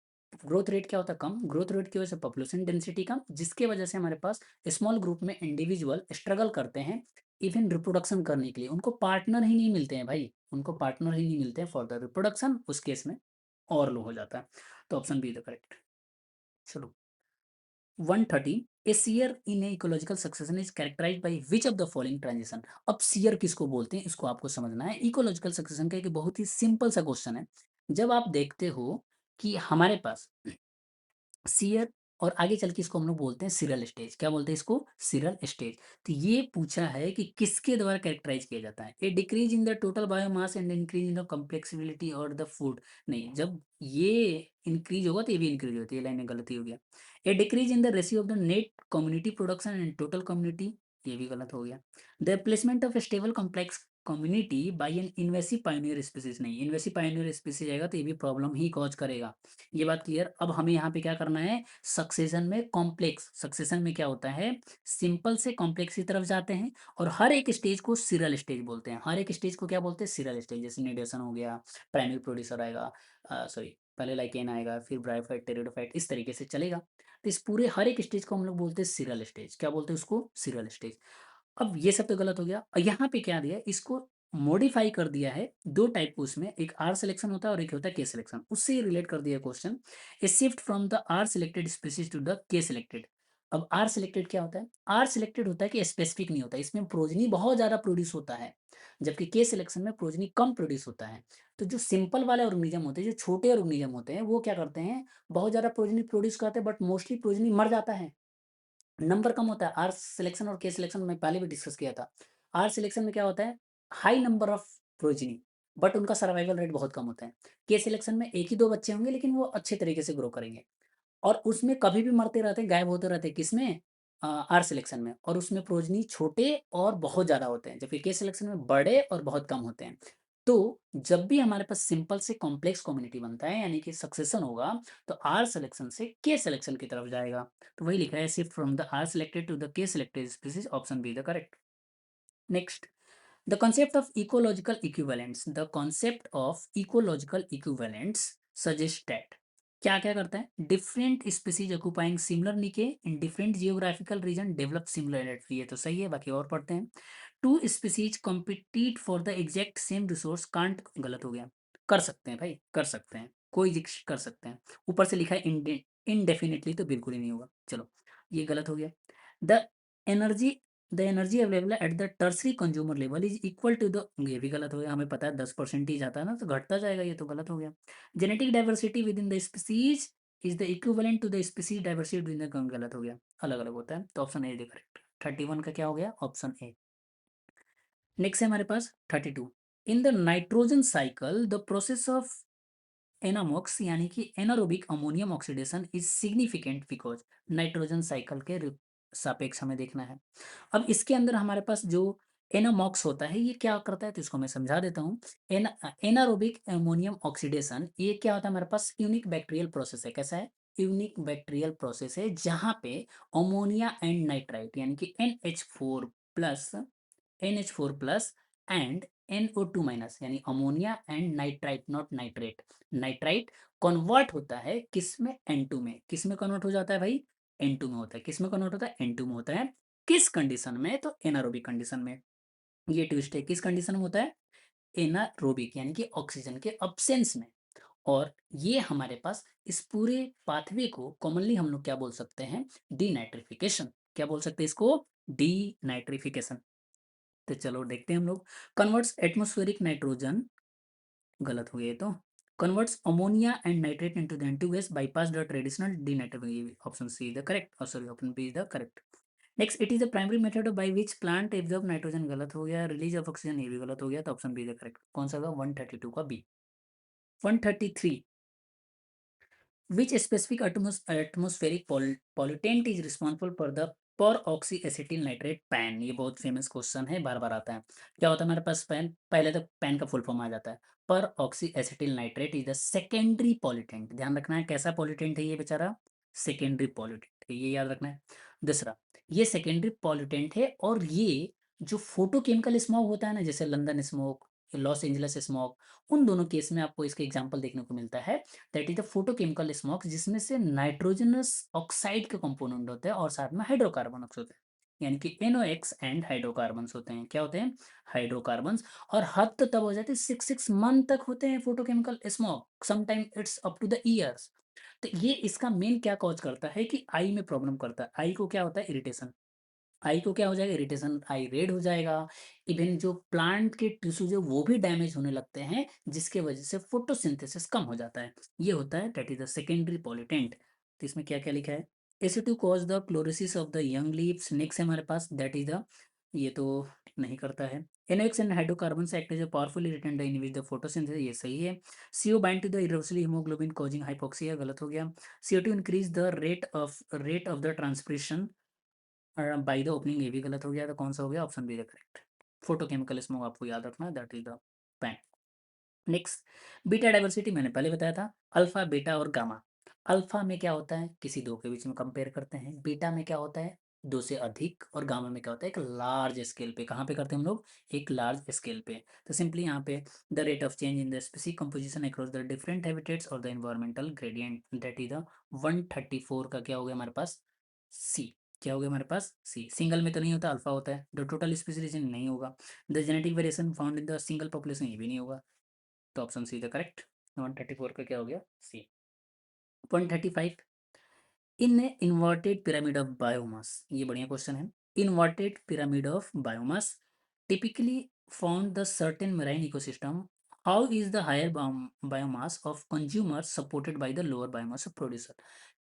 ग्रोथ रेट क्या होता है, कम। ग्रोथ रेट की वजह से पॉपुलेशन डेंसिटी कम, जिसके वजह से हमारे पास स्मॉल ग्रुप में इंडिविजुअल स्ट्रगल करते हैं इवन रिप्रोडक्शन करने के लिए। उनको पार्टनर ही नहीं मिलते हैं भाई, उनको पार्टनर ही नहीं मिलते हैं फॉर द रिप्रोडक्शन। उस केस में और लो हो जाता है। तो ऑप्शन बी द करेक्ट। चलो 130, a sere in ecological succession is characterized by which of the following transition. अब सीयर किसको बोलते हैं, इसको आपको समझना है। इकोलॉजिकल सक्सेशन का एक बहुत ही सिंपल सा क्वेश्चन है। जब आप देखते हो कि हमारे पास सीयर और आगे चल के इसको हम लोग बोलते हैं सीरल स्टेज। क्या बोलते हैं इसको, सीरल स्टेज। तो ये पूछा है कि किसके द्वारा कैरेक्टराइज किया जाता है, a decrease in the total biomass and increase in the complexibility और द फूड। नहीं, जब ये इंक्रीज होगा तो ये भी इंक्रीज होती है, लाइन में गलती हो गया। A decrease in the ratio of the net community production and total community, ये भी गलत हो गया। The placement of stable complex community by an invasive pioneer species. नहीं, इन्वेसिव पायोनियर स्पीसीज आएगा तो ये भी प्रॉब्लम ही कॉज करेगा। ये बात क्लियर। अब हमें यहाँ पे क्या करना है, सक्सेशन में कॉम्प्लेक्स, सक्सेशन में क्या होता है, सिंपल से कॉम्प्लेक्स की तरफ जाते हैं। और हर एक स्टेज को सीरियल स्टेज बोलते हैं। हर एक स्टेज को क्या बोलते हैं, सीरियल स्टेज। जैसे निडेशन हो गया, प्राइमरी प्रोड्यूसर आएगा, सॉरी पहले लाइकेन आएगा, फिर ब्रायोफाइट, टेरिडोफाइट, इस तरीके से चलेगा। तो इस पूरे हर एक स्टेज को हम लोग बोलते हैं सीरियल स्टेज। क्या बोलते हैं उसको, सीरियल स्टेज। अब ये सब तो गलत हो गया। यहाँ पे क्या दिया, इसको मॉडिफाई कर दिया है। दो टाइप को उसमें, एक आर सिलेक्शन होता है और एक होता है के सिलेक्शन। उससे रिलेट कर दिया question. A shift from the R selected species to the K selected. अब आर सिलेक्टेड क्या होता है, आर सिलेक्टेड होता है कि स्पेसिफिक नहीं होता, इसमें प्रोजनी बहुत ज्यादा प्रोड्यूस होता है। जबकि के सिलेक्शन में प्रोजनी कम प्रोड्यूस होता है। तो जो सिंपल वाले ऑर्गेनिज्म होते हैं, जो छोटे ऑर्गेनिज्म होते हैं, वो क्या करते हैं, बहुत ज्यादा प्रोजनी प्रोड्यूस करते हैं, बट मोस्टली प्रोजनी मर जाता है, नंबर कम होता है। आर सिलेक्शन और के सिलेक्शन में पहले भी डिस्कस किया था। आर सिलेक्शन में क्या होता है, high number of progeny, but उनका सर्वाइवल रेट बहुत कम होता है। के सिलेक्शन में एक ही दो बच्चे होंगे लेकिन वो अच्छे तरीके से ग्रो करेंगे। और उसमें कभी भी मरते रहते हैं, गायब होते रहते हैं, किसमें, आर सिलेक्शन में। और उसमें प्रोजनी छोटे और बहुत ज़्यादा होते हैं, जबकि के सिलेक्शन में बड़े और बहुत कम होते हैं। तो जब भी हमारे पास सिंपल से कॉम्प्लेक्स कम्युनिटी बनता है, यानी कि सक्सेशन होगा, तो आर सिलेक्शन से के सिलेक्शन की तरफ जाएगा। तो वही लिखा है, shift from the R selected to the K selected species, option B the correct. Next, the concept of ecological equivalence, the concept of ecological equivalence suggests that क्या क्या करता है, different species occupying similar niche in different geographical region develop similar. ये तो सही है, बाकी और पढ़ते हैं। Two species compete for the exact same resource can't, गलत हो गया। कर सकते हैं भाई, कर सकते हैं, कोई जिक्स कर सकते हैं। ऊपर से लिखा है इनडेफिनेटली, तो बिल्कुल ही नहीं होगा। चलो ये गलत हो गया। The energy the energy available at the tertiary consumer level is equal to the, ये भी गलत हो गया। हमें पता है 10% ही जाता है ना, तो घटता जाएगा, ये तो गलत हो गया। Genetic diversity within the species is the equivalent to the species diversity within the, गलत हो गया, अलग अलग होता है। तो ऑप्शन ए इज करेक्ट। 31 का क्या हो गया, ऑप्शन ए। नेक्स्ट है हमारे पास 32, in the nitrogen cycle the process of anammox यानी कि anaerobic ammonium oxidation is significant because, nitrogen cycle के सापेक्ष हमें देखना है। अब इसके अंदर हमारे पास जो एनामॉक्स होता है, ये क्या करता है, तो इसको मैं समझा देता हूँ। एनारोबिक अमोनियम ऑक्सीडेशन, ये क्या होता है, हमारे पास यूनिक बैक्टीरियल प्रोसेस है। कैसा है, यूनिक बैक्टीरियल प्रोसेस है, जहाँ पे अमोनिया एंड नाइट्राइट यानी कि NH4+ एंड NO2- यानी ammonia and nitrite, not nitrate, nitrite convert होता है किस में, N2 में। किस में कन्वर्ट हो जाता है भाई, N2 में होता है। किस में कन्वर्ट होता है, N2 में होता है। किस कंडीशन में? तो एनारोबिक कंडीशन में। ये ट्विस्ट है, किस कंडीशन में होता है? एनारोबिक यानी कि ऑक्सीजन के अब्सेंस में। और ये हमारे पास इस पूरे पाथवे को कॉमनली हम लोग क्या बोल सकते हैं? डीनाइट्रिफिकेशन। क्या बोल सकते हैं इसको? डीनाइट्रिफिकेशन। तो चलो देखते हैं हम लोग। कन्वर्ट्स एटमॉस्फेरिक नाइट्रोजन, गलत हो गया ये तो। Converts ammonia and nitrate into the N two gas bypass the traditional denitrification. Option C is the correct, sorry option B is the correct. Next, it is the primary method by which plant absorb nitrogen, गलत हो गया। Release of oxygen, ये भी गलत हो गया, तो option B is the correct. कौन सा होगा? 132 का B. 133, which specific atmospheric pollutant is responsible for the peroxyacetyl nitrate pan? ये बहुत फेमस क्वेश्चन है, बार बार आता है। क्या होता है हमारे पास? पैन, पहले तो पैन का फुल फॉर्म आ जाता है। Peroxyacetyl nitrate is the secondary pollutant. ध्यान रखना है कैसा पॉल्यूटेंट है ये बेचारा? सेकेंडरी पॉल्यूटेंट है, ये याद रखना है। दूसरा, ये सेकेंडरी पॉल्यूटेंट है और ये जो फोटोकेमिकल स्मॉग होता है ना, जैसे London smoke, Los Angeles smog, उन दोनों केस में आपको इसका एग्जाम्पल देखने को मिलता है। That is the photochemical smoke, जिसमें से नाइट्रोजनस ऑक्साइड के कंपोनेंट होते हैं और साथ में हाइड्रोकार्बन होते हैं, यानी कि NOx एंड हाइड्रोकार्बन्स होते हैं। क्या होते हैं? हाइड्रोकार्बन्स। और हद तो तब हो जाती है 6 मंथ तक होते हैं photochemical smoke, sometime it's up to the years. तो ये इसका मेन क्या कॉज करता है कि आई में प्रॉब्लम करता है। आई को क्या होता है? इरिटेशन। आई को क्या हो जाएगा? इरिटेशन, आई रेड हो जाएगा। इवन जो प्लांट के टिश्यूज है वो भी डैमेज होने लगते हैं, जिसके वजह से फोटोसिंथेसिस कम हो जाता है। ये होता है that is the secondary pollutant. तो इसमें क्या क्या लिखा है? AC2 cause the chlorosis of the young leaves. Next है हमारे पास दैट इज द, ये तो नहीं करता है। NOx and hydrocarbon act as a powerful irritant inhibit the photosynthesis, ये सही है। CO bind to the irreversible hemoglobin causing hypoxia, गलत हो गया। CO2 increase the rate of the transpiration by the opening, ये भी गलत हो गया। तो कौन सा हो गया? Option B the correct. Photochemical smoke आपको याद रखना है, that is the pan. Next, beta diversity मैंने पहले बताया था, अल्फा बीटा और गामा। अल्फा में क्या होता है? किसी दो के बीच में कंपेयर करते हैं। बीटा में क्या होता है? दो से अधिक। और गामा में क्या होता है? एक लार्ज स्केल पे। कहाँ पे करते हैं हम लोग? एक लार्ज स्केल पे। तो सिंपली यहाँ पे the rate of change in the species composition across the different habitats और the environmental gradient, that is the 134 का क्या हो गया हमारे पास? सी। क्या हो गया हमारे पास? सी। सिंगल में तो नहीं होता, अल्फा होता है। द टोटल स्पीसीज नहीं होगा। The genetic variation found in the single population, ये भी नहीं होगा। तो ऑप्शन सी द करेक्ट। 134 का क्या हो गया? C. 135, in inverted pyramid of biomass, ये बढ़िया क्वेश्चन है। Inverted pyramid of biomass typically found the certain marine ecosystem, how is the higher biomass of consumer supported by the lower biomass of producer?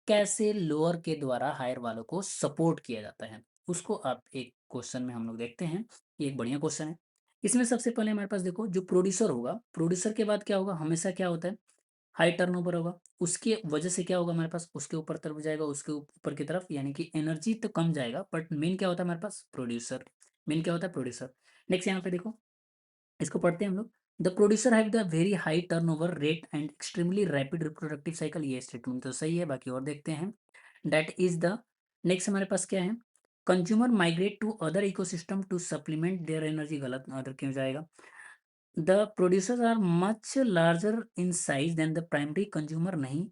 कैसे lower के द्वारा higher वालों को support किया जाता है, उसको आप एक क्वेश्चन में हम लोग देखते हैं। ये एक बढ़िया क्वेश्चन है। इसमें सबसे पहले हमारे पास देखो, जो प्रोड्यूसर होगा, प्रोड्यूसर के बाद क्या होगा? हमेशा क्या होता है? हाई टर्नओवर होगा। उसके वजह से क्या होगा हमारे पास? उसके ऊपर तरफ जाएगा, उसके ऊपर की तरफ, यानी कि एनर्जी तो कम जाएगा, बट मेन क्या होता है हमारे पास? प्रोड्यूसर। मेन क्या होता है? प्रोड्यूसर। नेक्स्ट यहाँ पे देखो, इसको पढ़ते हैं हम लोग। The producer have the very high turnover rate and extremely rapid reproductive cycle, ये स्टेटमेंट तो सही है, बाकी और देखते हैं। दैट इज द, नेक्स्ट हमारे पास क्या है? Consumer migrate to other ecosystem to supplement their energy, गलत, अदर क्यों जाएगा? The producer are much larger in size than the primary consumer, नहीं,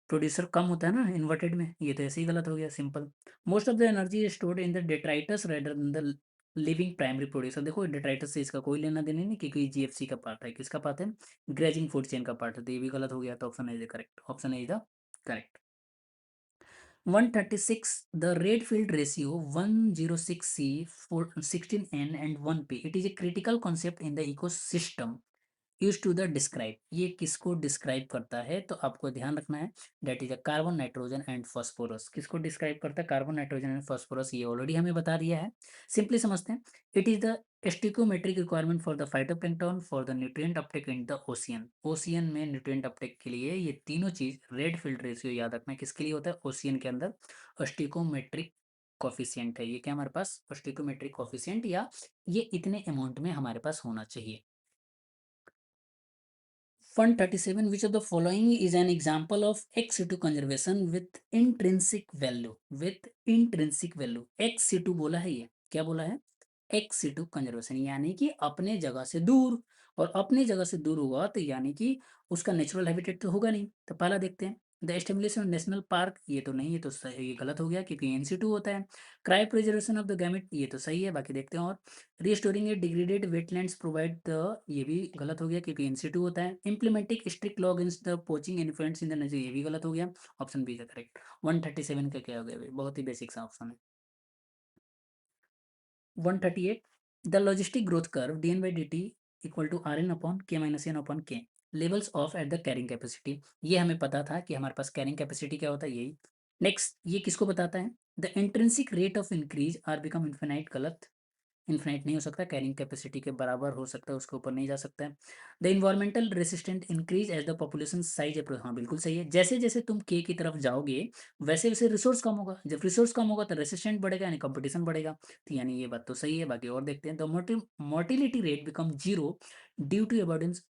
प्रोड्यूसर कम होता है ना इन्वर्टेड में, ये तो ऐसे ही गलत हो गया, simple. Most of the energy stored in the detritus rather than the living primary producer. देखो डेट्राइटस से इसका कोई लेना देना नहीं, क्योंकि GFC का पार्ट है। किसका पार्ट है? ग्रेजिंग फूड चेन का पार्ट है। तो ये भी गलत हो गया, तो option A correct, option A the correct. 136, the Redfield ratio 106C 16N and 1P, it is a critical concept in the ecosystem use to the describe, ये किसको डिस्क्राइब करता है? तो आपको ध्यान रखना है, that is a carbon nitrogen and phosphorus. किसको डिस्क्राइब करता है? कार्बन नाइट्रोजन एंड फॉस्फोरस, ये ऑलरेडी हमें बता दिया है। सिंपली समझते हैं, it is the stoichiometric requirement for the phytoplankton for the nutrient uptake in the ocean. Ocean में न्यूट्रिएंट अपटेक के लिए ये तीनों चीज, रेड फील्ड रेशियो याद रखना है, किसके लिए होता है? ओशियन के अंदर स्टिकोमेट्रिक कॉफिशिएंट है। ये क्या हमारे पास? स्टिकोमेट्रिक कॉफिशिएंट, या ये इतने अमाउंट में हमारे पास होना चाहिए। 137, which of the following is an example of ex-situ conservation with intrinsic value? with intrinsic value, ex-situ बोला है, ये क्या बोला है? ex-situ conservation, यानी कि अपने जगह से दूर। और अपनी जगह से दूर हुआ तो यानी कि उसका नेचुरल हैबिटेट तो होगा नहीं। तो पहला देखते हैं, द एस्टेब्लिशमेंट नेशनल पार्क, ये तो नहीं, ये तो सही, ये गलत हो गया क्योंकि NC2 होता है। Cryo preservation of the gamete, ये तो सही है, बाकी देखते हैं। और restoring A degraded wetlands provide the, ये भी गलत हो गया क्योंकि NC2 होता है। Implementing strict law against the poaching influence in the nature, ये भी गलत हो गया। Option B is correct. 137 का क्या हो गया भाई? बहुत ही बेसिक सा ऑप्शन है। 138, the logistic growth curve dn by dt equal to Rn upon k minus N upon K, levels of at the carrying capacity. ये हमें पता था कि हमारे पास कैरिंग कैपेसिटी क्या होता है, यही। नेक्स्ट, ये किसको बताता है? The intrinsic rate of increase R become infinite, गलत। इन्फिनाइट नहीं हो सकता, कैरिंग कैपेसिटी के बराबर हो सकता है, उसके ऊपर नहीं जा सकता है। The environmental resistant increase as the population size approach, हाँ बिल्कुल सही है। जैसे जैसे तुम के की तरफ जाओगे वैसे वैसे रिसोर्स कम होगा, जब रिसोर्स कम होगा तो रेसिस्टेंट बढ़ेगा यानी कंपटीशन बढ़ेगा। तो यानी ये बात तो सही है, बाकी और देखते हैं। The mortality rate become zero due to abundance,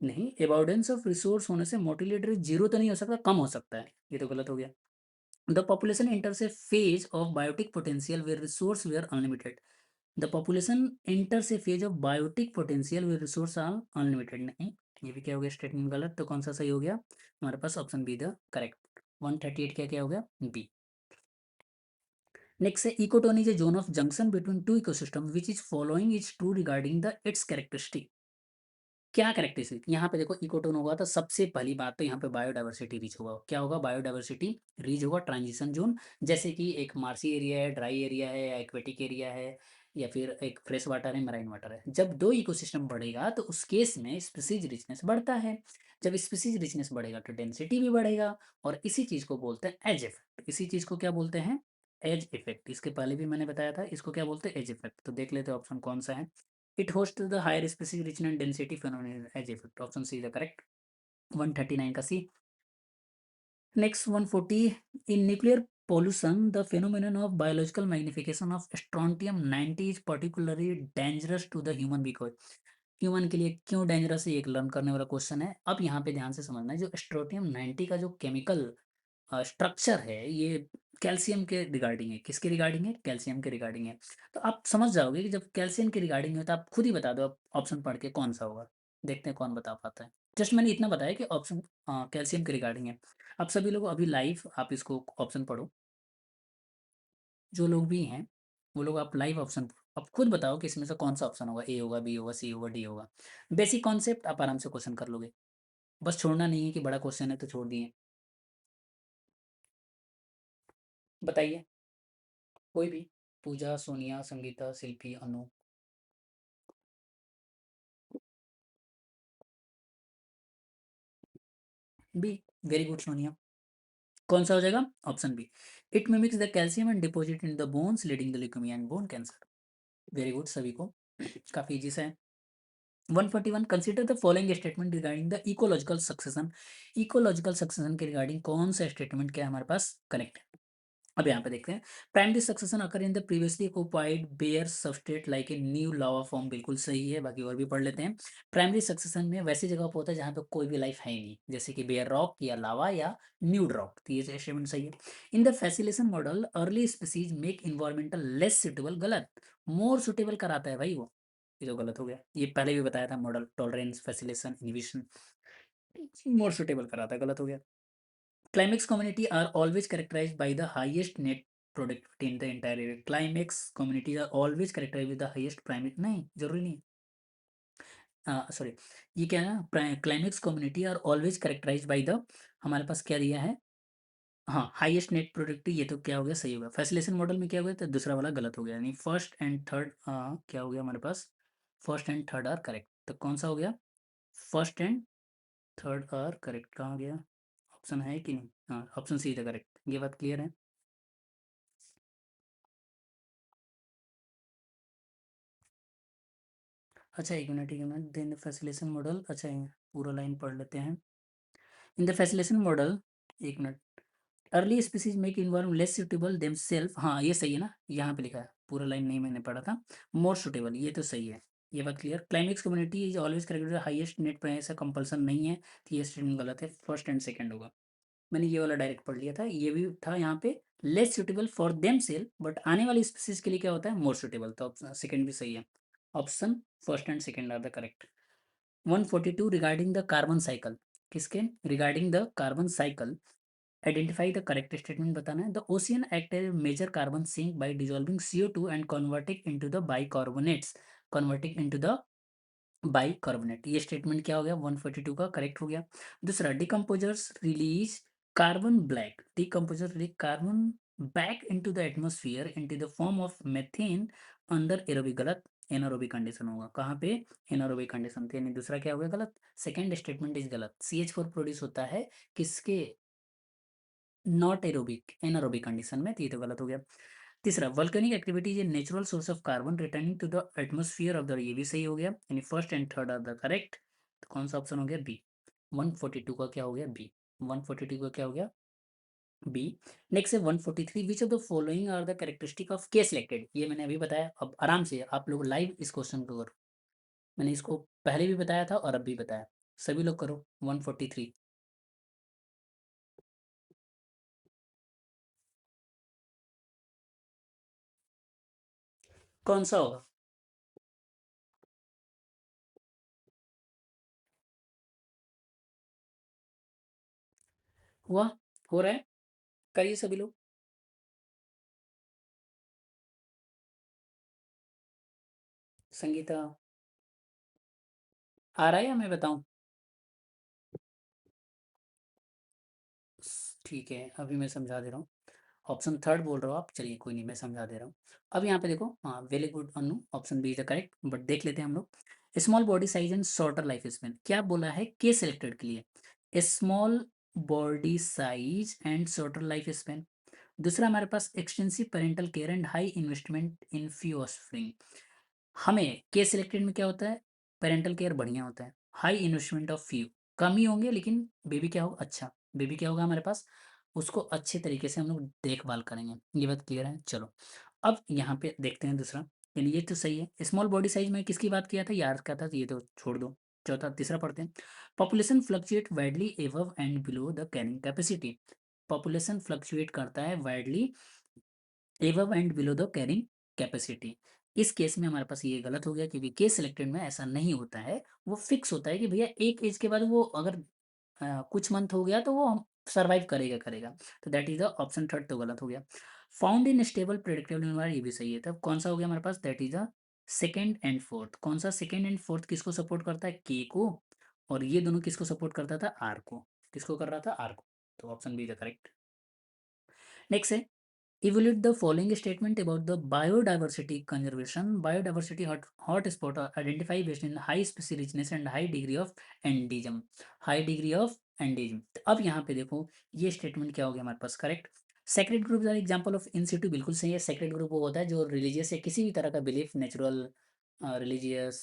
नहीं, अबाउडेंस ऑफ रिसोर्स होने से मोर्टिलिटी रेट जीरो तो नहीं हो सकता, कम हो सकता है, ये तो गलत हो गया। The population enters a phase of biotic potential where resource were unlimited. The population enters a phase of biotic potential where resource are unlimited, नहीं, ये भी क्या हो गया स्टेटमेंट गलत, तो कौन सा सही हो गया हमारे पास? Option B the correct. 138 क्या क्या हो गया? बी। नेक्स्ट है ecotone is a zone of junction between two ecosystem which is following is true regarding the its characteristic. क्या कैरेक्टरिस्टिक यहाँ पे देखो, इकोटोन होगा तो सबसे पहली बात तो यहाँ पे बायोडाइवर्सिटी रीच होगा। क्या होगा? बायोडाइवर्सिटी रीच होगा, ट्रांजिशन जोन। जैसे कि एक मार्सी एरिया है, ड्राई एरिया है, या एक्वेटिक एरिया है, या फिर एक फ्रेश वाटर है, मराइन वाटर है। जब दो इकोसिस्टम बढ़ेगा तो उस केस में स्पीसीज रिचनेस बढ़ता है। जब स्पीसीज रिचनेस बढ़ेगा तो डेंसिटी भी बढ़ेगा। और इसी चीज को बोलते हैं एज इफेक्ट। इसी चीज को क्या बोलते हैं? Edge effect. इसके पहले भी मैंने बताया था, इसको क्या बोलते हैं? Edge effect. तो देख लेते हैं ऑप्शन कौन सा है। It hosts the higher species richness and density phenomenon as effect. Option C is the correct. 139 का C. Next 140, in nuclear pollution, the phenomenon of biological magnification of strontium 90 is particularly dangerous to the human because human के लिए क्यों dangerous है, एक learn करने वाला question है। अब यहाँ पे ध्यान से समझना है, जो स्ट्रोटियम 90 का जो केमिकल स्ट्रक्चर है, ये कैल्शियम के रिगार्डिंग है। किसके रिगार्डिंग है? कैल्शियम के रिगार्डिंग है। तो आप समझ जाओगे कि जब कैल्शियम के रिगार्डिंग है तो आप खुद ही बता दो, आप ऑप्शन पढ़ के कौन सा होगा। देखते हैं कौन बता पाता है। जस्ट मैंने इतना बताया कि ऑप्शन कैल्शियम के रिगार्डिंग है। अब सभी लोग अभी लाइव आप इसको ऑप्शन पढ़ो, जो लोग भी हैं वो लोग आप लाइव ऑप्शन अब खुद बताओ कि इसमें से कौन सा ऑप्शन होगा, ए होगा, बी होगा, सी होगा, डी होगा। बेसिक कॉन्सेप्ट आप आराम से क्वेश्चन कर लोगे, बस छोड़ना नहीं है कि बड़ा क्वेश्चन है तो छोड़ दिए। बताइए कोई भी। Pooja, Sonia, Sangeeta, Shilpi, Anu. B. Very good Sonia. कौन सा हो जाएगा? Option B. It mimics the calcium and deposit in the bones leading the leukemia and bone cancer. Very good सभी को। काफी इजी सा है। 141, consider the following statement regarding the ecological succession. Ecological succession के रिगार्डिंग कौन सा statement क्या हमारे पास कनेक्ट है? अब यहाँ पे देखते हैं। Primary succession occur in the previously occupied bare substrate like a new lava form, बिल्कुल सही है, बाकी और भी पढ़ लेते हैं। प्राइमरी सक्सेशन में वैसी जगह पर होता है जहाँ पे कोई भी लाइफ है ही नहीं, जैसे कि बेयर रॉक या लावा या न्यूड रॉक, तो ये स्टेटमेंट सही है। In the facilitation model early species make environmental less suitable, गलत। मोर सुटेबल कराता है भाई वो, ये तो गलत हो गया। ये पहले भी बताया था, model tolerance, facilitation, inhibition, more suitable कराता है, गलत हो गया। Climax community are always characterized by the highest net productivity in the entire area. Climax communities are always characterized with the highest primary, नहीं जरूरी नहीं, सॉरी, ये क्या है ना, climax community are always characterize by the, हमारे पास क्या दिया है? हाँ, हाईएस्ट नेट प्रोडक्टिव, ये तो क्या हो गया? सही होगा। फैसिलेशन मॉडल में क्या हो गया? तो दूसरा वाला गलत हो गया, यानी फर्स्ट एंड थर्ड क्या हो गया हमारे पास? First and third are correct, तो कौन सा हो गया? First and third are correct, कहाँ गया? ऑप्शन है कि नहीं? हाँ, ऑप्शन सी था करेक्ट, ये बात क्लियर है। अच्छा एक मिनट, देन फैसिलेशन मॉडल, अच्छा ये पूरा लाइन पढ़ लेते हैं। इन द फैसिलेशन मॉडल, एक minute, early species make environment less suitable them self, हाँ ये सही है ना, यहाँ पे लिखा है, पूरा लाइन नहीं मैंने पढ़ा था। मोर सुटेबल, ये तो सही है, ये बात clear. Climax community is always corrected highest net पर, ऐसा कंपल्सन नहीं है, तो ये स्टेटमेंट गलत है, फर्स्ट एंड सेकंड होगा। मैंने ये वाला डायरेक्ट पढ़ लिया था, ये भी था यहाँ पे less suitable for them self, but आने वाली स्पीसीज के लिए क्या होता है? मोर सुटेबल, तो ऑप्शन सेकंड भी सही है। Option first and second are the correct. 142 regarding the carbon cycle, किसके? Regarding the carbon cycle identify the correct statement बताना है। The ocean act as major carbon sink by dissolving CO2 and converting into the bicarbonates, converting into the bicarbonate. ये statement क्या हो गया? 142 का correct हो गया। दूसरा, decomposers release carbon black, decomposer release carbon back into the atmosphere into the form of methane under aerobic, गलत, anaerobic condition होगा। कहाँ पे? एनारोबिक कंडीशन थे, यानी दूसरा क्या हो गया? गलत। सेकंड स्टेटमेंट इज गलत। CH4 प्रोड्यूस होता है किसके? नॉट एरोबिक, एनारोबिक कंडीशन में, तो ये तो गलत हो गया। तीसरा, volcanic activity is a natural source of carbon returning to the atmosphere of the, ये भी सही हो गया, यानी first and third are the correct. तो कौन सा ऑप्शन हो गया? बी। 142 का क्या हो गया? बी। 142 का क्या हो गया? बी। नेक्स्ट है 143, which of the following are the characteristic of K selected. ये मैंने अभी बताया, अब आराम से आप लोग लाइव इस क्वेश्चन को करो। मैंने इसको पहले भी बताया था और अब भी बताया, सभी लोग करो। 143 कौन सा होगा? हुआ? हो रहा है? करिए सभी लोग। संगीता, आ रहा है या मैं बताऊं? ठीक है, अभी मैं समझा दे रहा हूँ। ऑप्शन थर्ड बोल रहा हो आप, चलिए कोई नहीं, मैं समझा दे रहा हूँ। अब यहाँ पे देखो, हाँ very good Anu, option B is the correct, but देख लेते हैं हम लोग। Small body size and shorter life span, क्या बोला है के सिलेक्टेड के लिए? Small body size and shorter life span. दूसरा हमारे पास extensive parental care and high investment in few offspring. हमें के सिलेक्टेड में क्या होता है? पेरेंटल केयर बढ़िया होता है, हाई इन्वेस्टमेंट ऑफ फ्यू, कम ही होंगे लेकिन बेबी क्या होगा? अच्छा, बेबी क्या होगा हमारे पास? उसको अच्छे तरीके से हम लोग देखभाल करेंगे। ये बात क्लियर है? चलो, अब यहाँ पे देखते हैं दूसरा, यानी ये तो सही है। स्मॉल बॉडी साइज में किसकी बात किया था यार? क्या था? तो ये तो छोड़ दो। चौथा, तीसरा पढ़ते हैं। Population fluctuate widely above and below the carrying capacity. Population fluctuate करता है widely above and below the carrying capacity. इस केस में हमारे पास ये गलत हो गया, क्योंकि केस सिलेक्टेड में ऐसा नहीं होता है। वो फिक्स होता है कि भैया एक एज के बाद वो अगर कुछ मंथ हो गया तो वो सर्वाइव करेगा करेगा। तो that is the option third, तो गलत हो गया। Found in stable predictable environment, ये भी सही है। तब कौन सा हो गया हमारे पास? That is the second and fourth. कौन सा सेकेंड एंड फोर्थ किसको सपोर्ट करता है? के को। और ये दोनों किसको सपोर्ट करता था? आर को। किसको कर रहा था? आर को। तो option B is the correct. Next है, evaluate the following statement about the biodiversity conservation. Biodiversity hotspot are identified based in high species richness and high degree of endemism. High degree of endemism. तो अब यहाँ पे देखो, ये statement क्या हो गया हमारे पास? Correct. Sacred group are example of in situ, बिल्कुल सही है। सेक्रेड ग्रुप वो होता है जो रिलीजियस या किसी भी तरह का belief, natural, religious,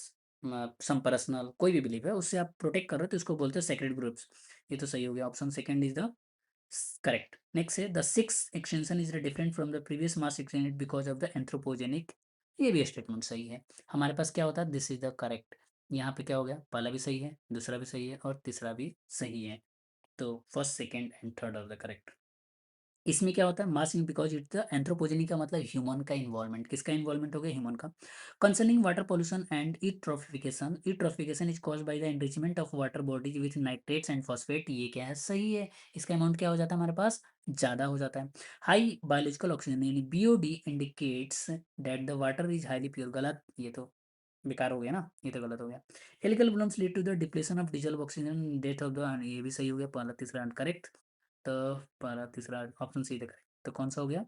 some personal, कोई भी बिलीफ है उससे आप प्रोटेक्ट कर रहे हो तो उसको बोलते हैं सेक्रेड ग्रुप्स। ये तो सही हो गया, option second is the correct. Next है, the six extinction is different from the previous mass extended because of the anthropogenic. ये भी स्टेटमेंट सही है। हमारे पास क्या होता है? This is the correct. यहाँ पे क्या हो गया? पहला भी सही है, दूसरा भी सही है और तीसरा भी सही है। तो first, second and third are the correct. इसमें क्या होता है? Massing because it's the anthropogeny का मतलब ह्यूमन का इन्वॉल्वमेंट। किसका इन्वॉल्वमेंट हो गया? ह्यूमन का। Concerning water pollution and eutrophication, eutrophication is caused by the enrichment of water bodies with nitrates and phosphate. ये क्या है? सही है। इसका अमाउंट क्या हो जाता है हमारे पास? ज़्यादा हो जाता है। हाई बायोलॉजिकल ऑक्सीजन यानी BOD indicates that the water is highly pure. गलत, ये तो बेकार हो गया ना, ये तो गलत हो गया। Helical problems lead to the depletion of dissolved oxygen, death of the, ये भी सही हो गया। पहला तीसरा करेक्ट। तो पहला तीसरा ऑप्शन सी दिख रहा है, तो कौन सा हो गया?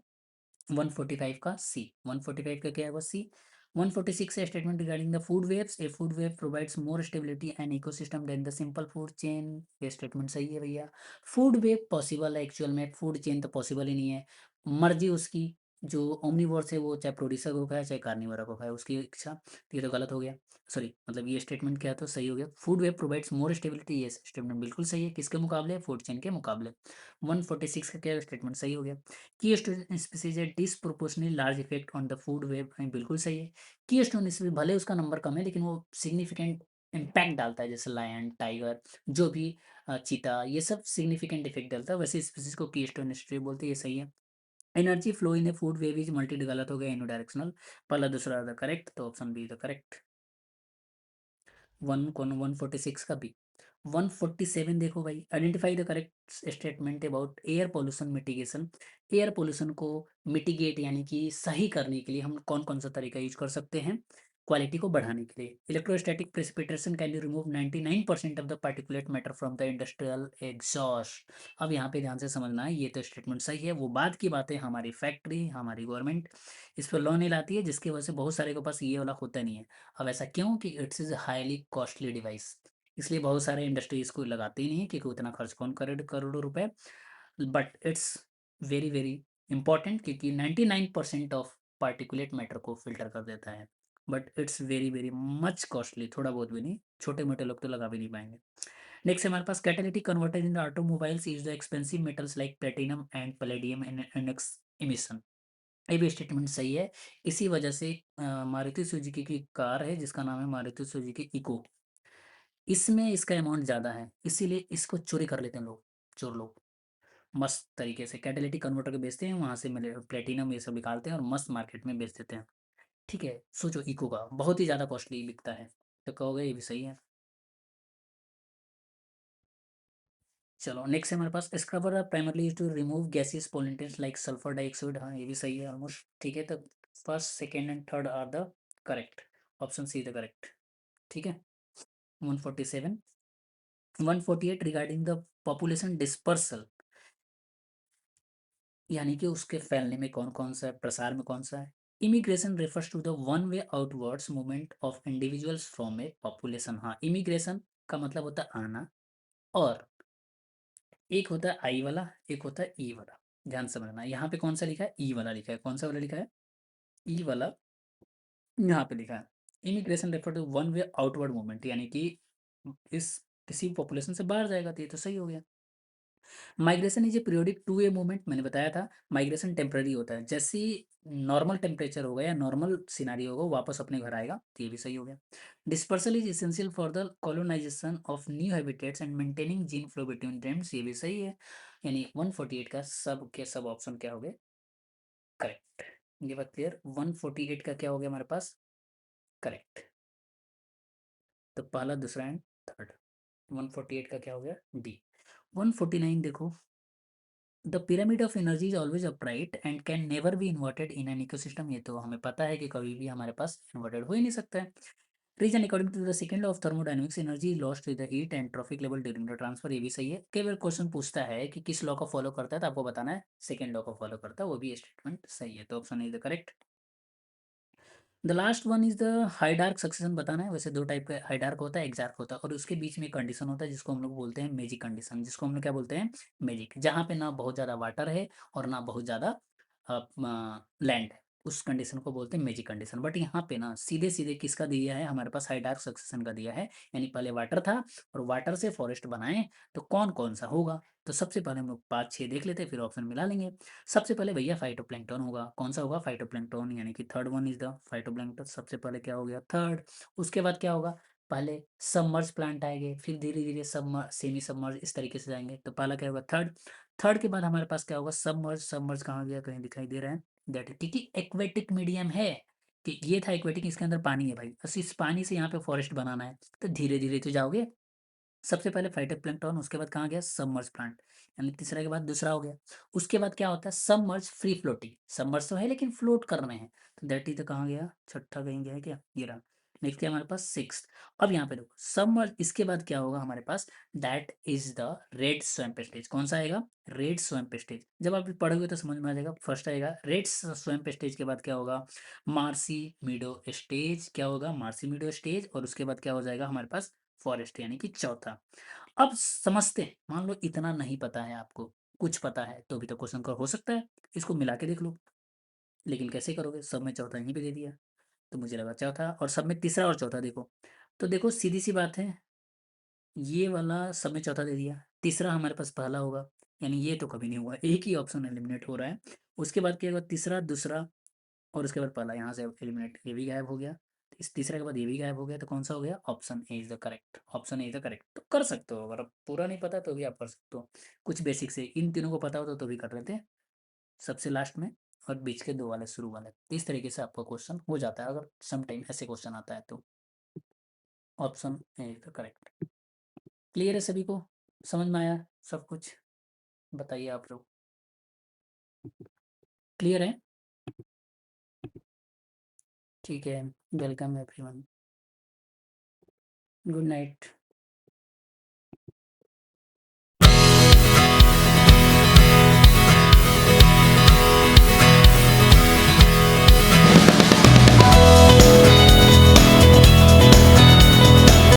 145 का सी। 145 का क्या है? वो सी। 146 है, statement regarding the food webs. A food web provides more stability and ecosystem than the simple food chain. ये स्टेटमेंट सही है भैया। फूड वेव पॉसिबल है, एक्चुअल में फूड चेन तो पॉसिबल ही नहीं है। मर्जी उसकी, जो ओमनीवोर्स है वो चाहे प्रोड्यूसर को खाए चाहे कार्निवोरा को खाए, उसकी इच्छा। तो ये तो गलत हो गया। सॉरी, मतलब ये स्टेटमेंट क्या है? तो सही हो गया। Food web provides more stability, ये स्टेटमेंट बिल्कुल सही है। किसके मुकाबले? फूड चेन के मुकाबले। 146 का क्या स्टेटमेंट? सही हो गया। की स्टोन स्पीसीज है disproportionately large effect on the food web, बिल्कुल सही है। की स्टोन स्पीसीज भले उसका नंबर कम है लेकिन वो सिग्निफिकेंट इम्पैक्ट डालता है, जैसे लायन, टाइगर, जो भी चीता, ये सब सिग्निफिकेंट इफेक्ट डालता है, वैसे स्पीसीज को की स्टोन स्पीसीज बोलते हैं। ये सही है। Energy flow in A food wave is multi, गलत हो गया, यूनिडायरेक्शनल। पहला दूसरा द करेक्ट, तो ऑप्शन बी द करेक्ट। 146 का बी। 147 देखो भाई, identify the correct statement about air pollution mitigation. Air pollution को मिटिगेट यानी कि सही करने के लिए हम कौन कौन सा तरीका यूज कर सकते हैं क्वालिटी को बढ़ाने के लिए। Electrostatic precipitation can you remove 99% of the particulate matter from the industrial exhaust. अब यहाँ पे ध्यान से समझना है, ये तो स्टेटमेंट सही है, वो बाद की बातें हमारी फैक्ट्री हमारी गवर्नमेंट इस पर लॉ नहीं लाती है, जिसकी वजह से बहुत सारे के पास ये वाला होता नहीं है। अब ऐसा क्यों कि it's is highly costly device, इसलिए बहुत सारे इंडस्ट्रीज को लगाते ही नहीं है क्योंकि उतना खर्च कौन करे करोड़ों रुपए। But it's very very important क्योंकि 99% ऑफ पार्टिकुलेट मैटर को फिल्टर कर देता है। But it's very very much costly, थोड़ा बहुत भी नहीं, छोटे मोटे लोग तो लगा भी नहीं पाएंगे। नेक्स्ट हमारे पास catalytic converter in the automobiles use the expensive metals like platinum and palladium in NOx emission. ये भी स्टेटमेंट सही है। इसी वजह से मारुति सुजुकी की कार है जिसका नाम है मारुति सुजुकी इको, इसमें इसका अमाउंट ज़्यादा है, इसीलिए इसको चोरी कर लेते हैं लोग, चोर लोग मस्त तरीके से कैटालिटिक कन्वर्टर के बेचते हैं, वहाँ से मिले प्लेटिनम ये सब निकालते हैं और मस्त मार्केट में बेच देते हैं। ठीक है, सोचो इको का बहुत ही ज़्यादा कॉस्टली बिकता है, तो कहोगे ये भी सही है। चलो नेक्स्ट है हमारे पास scrubber primarily use to remove gases pollutants like sulphur dioxide, हाँ ये भी सही है ऑलमोस्ट। ठीक है, तो first second and third are the correct, option C the correct. ठीक है, 147। 148 रिगार्डिंग द पॉपुलेशन डिस्पर्सल, यानी कि उसके फैलने में कौन कौन सा है, प्रसार में कौन सा है। Immigration refers to the one way outwards movement of individuals from a population. हाँ, इमिग्रेशन का मतलब होता है आना, और एक होता है आई वाला, एक होता है ई वाला। ध्यान से समझना, यहाँ पे कौन सा लिखा है, ई वाला लिखा है, कौन सा वाला लिखा है, ई वाला यहाँ पे लिखा है। Immigration refer to one way outward movement, यानी कि इस किसी पॉपुलेशन से बाहर जाएगा, तो ये तो सही हो गया। Migration is a periodic to a movement, मैंने बताया था माइग्रेशन टेम्पररी होता है, जैसे ही नॉर्मल टेम्परेचर होगा या नॉर्मल सिनारी होगा वापस अपने घर आएगा, तो ये भी सही हो गया। Dispersal is essential for the colonisation of new habitats and maintaining gene flow between them, ये भी सही है। यानी 148 का सब के सब ऑप्शन क्या हो गए, करेक्ट। ये बात क्लियर, 148 का क्या हो गया हमारे पास, करेक्ट। तो पहला दूसरा एंड थर्ड, 148 का क्या हो गया, डी। 149 देखो, the pyramid of energy is always upright and can never be inverted in an ecosystem, ये तो हमें पता है कि कभी भी हमारे पास इन्वर्टेड हो ही नहीं सकता है। Reason according to the second law of thermodynamics energy lost to the heat and trophic level during the transfer, ये भी सही है। कई बार क्वेश्चन पूछता है कि किस लॉ को फॉलो करता है, तो आपको बताना है सेकंड लॉ को फॉलो करता है, वो भी स्टेटमेंट सही है, तो option is the correct. The last one is the hydrarch succession बताना है। वैसे दो टाइप का हाइडार्क होता है, एग्जार्क होता है, और उसके बीच में कंडीशन होता है जिसको हम लोग बोलते हैं मैजिक कंडीशन, जिसको हम लोग क्या बोलते हैं, मैजिक, जहाँ पे ना बहुत ज़्यादा वाटर है और ना बहुत ज़्यादा लैंड है, उस कंडीशन को बोलते हैं मैजिक कंडीशन। बट यहाँ पे ना सीधे सीधे किसका दिया है, हमारे पास हाइडार्क सक्सेशन का दिया है, यानी पहले वाटर था और वाटर से फॉरेस्ट बनाए, तो कौन कौन सा होगा। तो सबसे पहले हम लोग 5 6 देख लेते हैं, फिर ऑप्शन मिला लेंगे। सबसे पहले भैया फाइटोप्लैंक्टन होगा, कौन सा होगा, फाइटोप्लैंक्टन, यानी कि third one is the phytoplankton. सबसे पहले क्या हो गया, थर्ड। उसके बाद क्या होगा, पहले सबमर्ज प्लांट आएंगे, फिर धीरे धीरे सबमर्ज सेमी सबमर्ज इस तरीके से जाएंगे, तो पहला क्या होगा, थर्ड। थर्ड के बाद हमारे पास क्या होगा, सबमर्ज। सबमर्ज कहाँ गया, कहीं दिखाई दे रहा है, दैट क्योंकि एक्वेटिक मीडियम है, कि ये था एक्वेटिक, इसके अंदर पानी है भाई, बस इस पानी से यहाँ पे फॉरेस्ट बनाना है, तो धीरे धीरे तो जाओगे। सबसे पहले फाइटोप्लैंक्टन, उसके बाद कहाँ गया, सबमर्ज प्लांट, यानी तीसरा के बाद दूसरा हो गया। उसके बाद क्या होता है, सबमर्ज फ्री फ्लोटिंग, सबमर्ज तो है लेकिन फ्लोट कर रहे हैं, तो दैट इज कहाँ गया, छठा कहीं गया है क्या, ये रहा। नेक्स्ट है हमारे पास सिक्स। अब यहाँ पे देखो सबमर्ज, इसके बाद क्या होगा हमारे पास, that is the reed swamp stage. कौन सा आएगा, रेड स्वैम्प स्टेज। जब आप पढ़ोगे तो समझ में आ जाएगा, फर्स्ट आएगा रेड स्वैम्प स्टेज, के बाद क्या होगा, मार्सी मीडो स्टेज, क्या होगा, मार्सी मीडो स्टेज, और उसके बाद क्या हो जाएगा हमारे पास, फॉरेस्ट, यानी कि चौथा। अब समझते हैं, मान लो इतना नहीं पता है आपको, कुछ पता है तो भी तो क्वेश्चन का हो सकता है, इसको मिला के देख लो। लेकिन कैसे करोगे, सब में चौथा यहीं पे दे दिया, तो मुझे लगा चौथा, और सब में तीसरा और चौथा देखो, तो देखो सीधी सी बात है, ये वाला सब में चौथा दे दिया, तीसरा हमारे पास पहला होगा, यानी ये तो कभी नहीं हुआ, एक ही ऑप्शन एलिमिनेट हो रहा है। उसके बाद क्या होगा, तीसरा दूसरा, और उसके बाद पहला यहाँ से एलिमिनेट, ये भी गायब हो गया, इस तीसरे के बाद ये भी गायब हो गया, तो कौन सा हो गया, option A is the correct, option A is the correct. तो कर सकते हो, अगर आप पूरा नहीं पता तो भी आप कर सकते हो, कुछ बेसिक से इन तीनों को पता होता तो भी कर लेते हैं, सबसे लास्ट में और बीच के दो वाले शुरू वाले, तो इस तरीके से आपका क्वेश्चन हो जाता है, अगर सम टाइम ऐसे क्वेश्चन आता है तो। Option A is the correct. Clear है सभी को? समझ में आया सब कुछ? बताइए आप लोग। क्लियर है? ठीक है, वेलकम एवरीवन। Good night.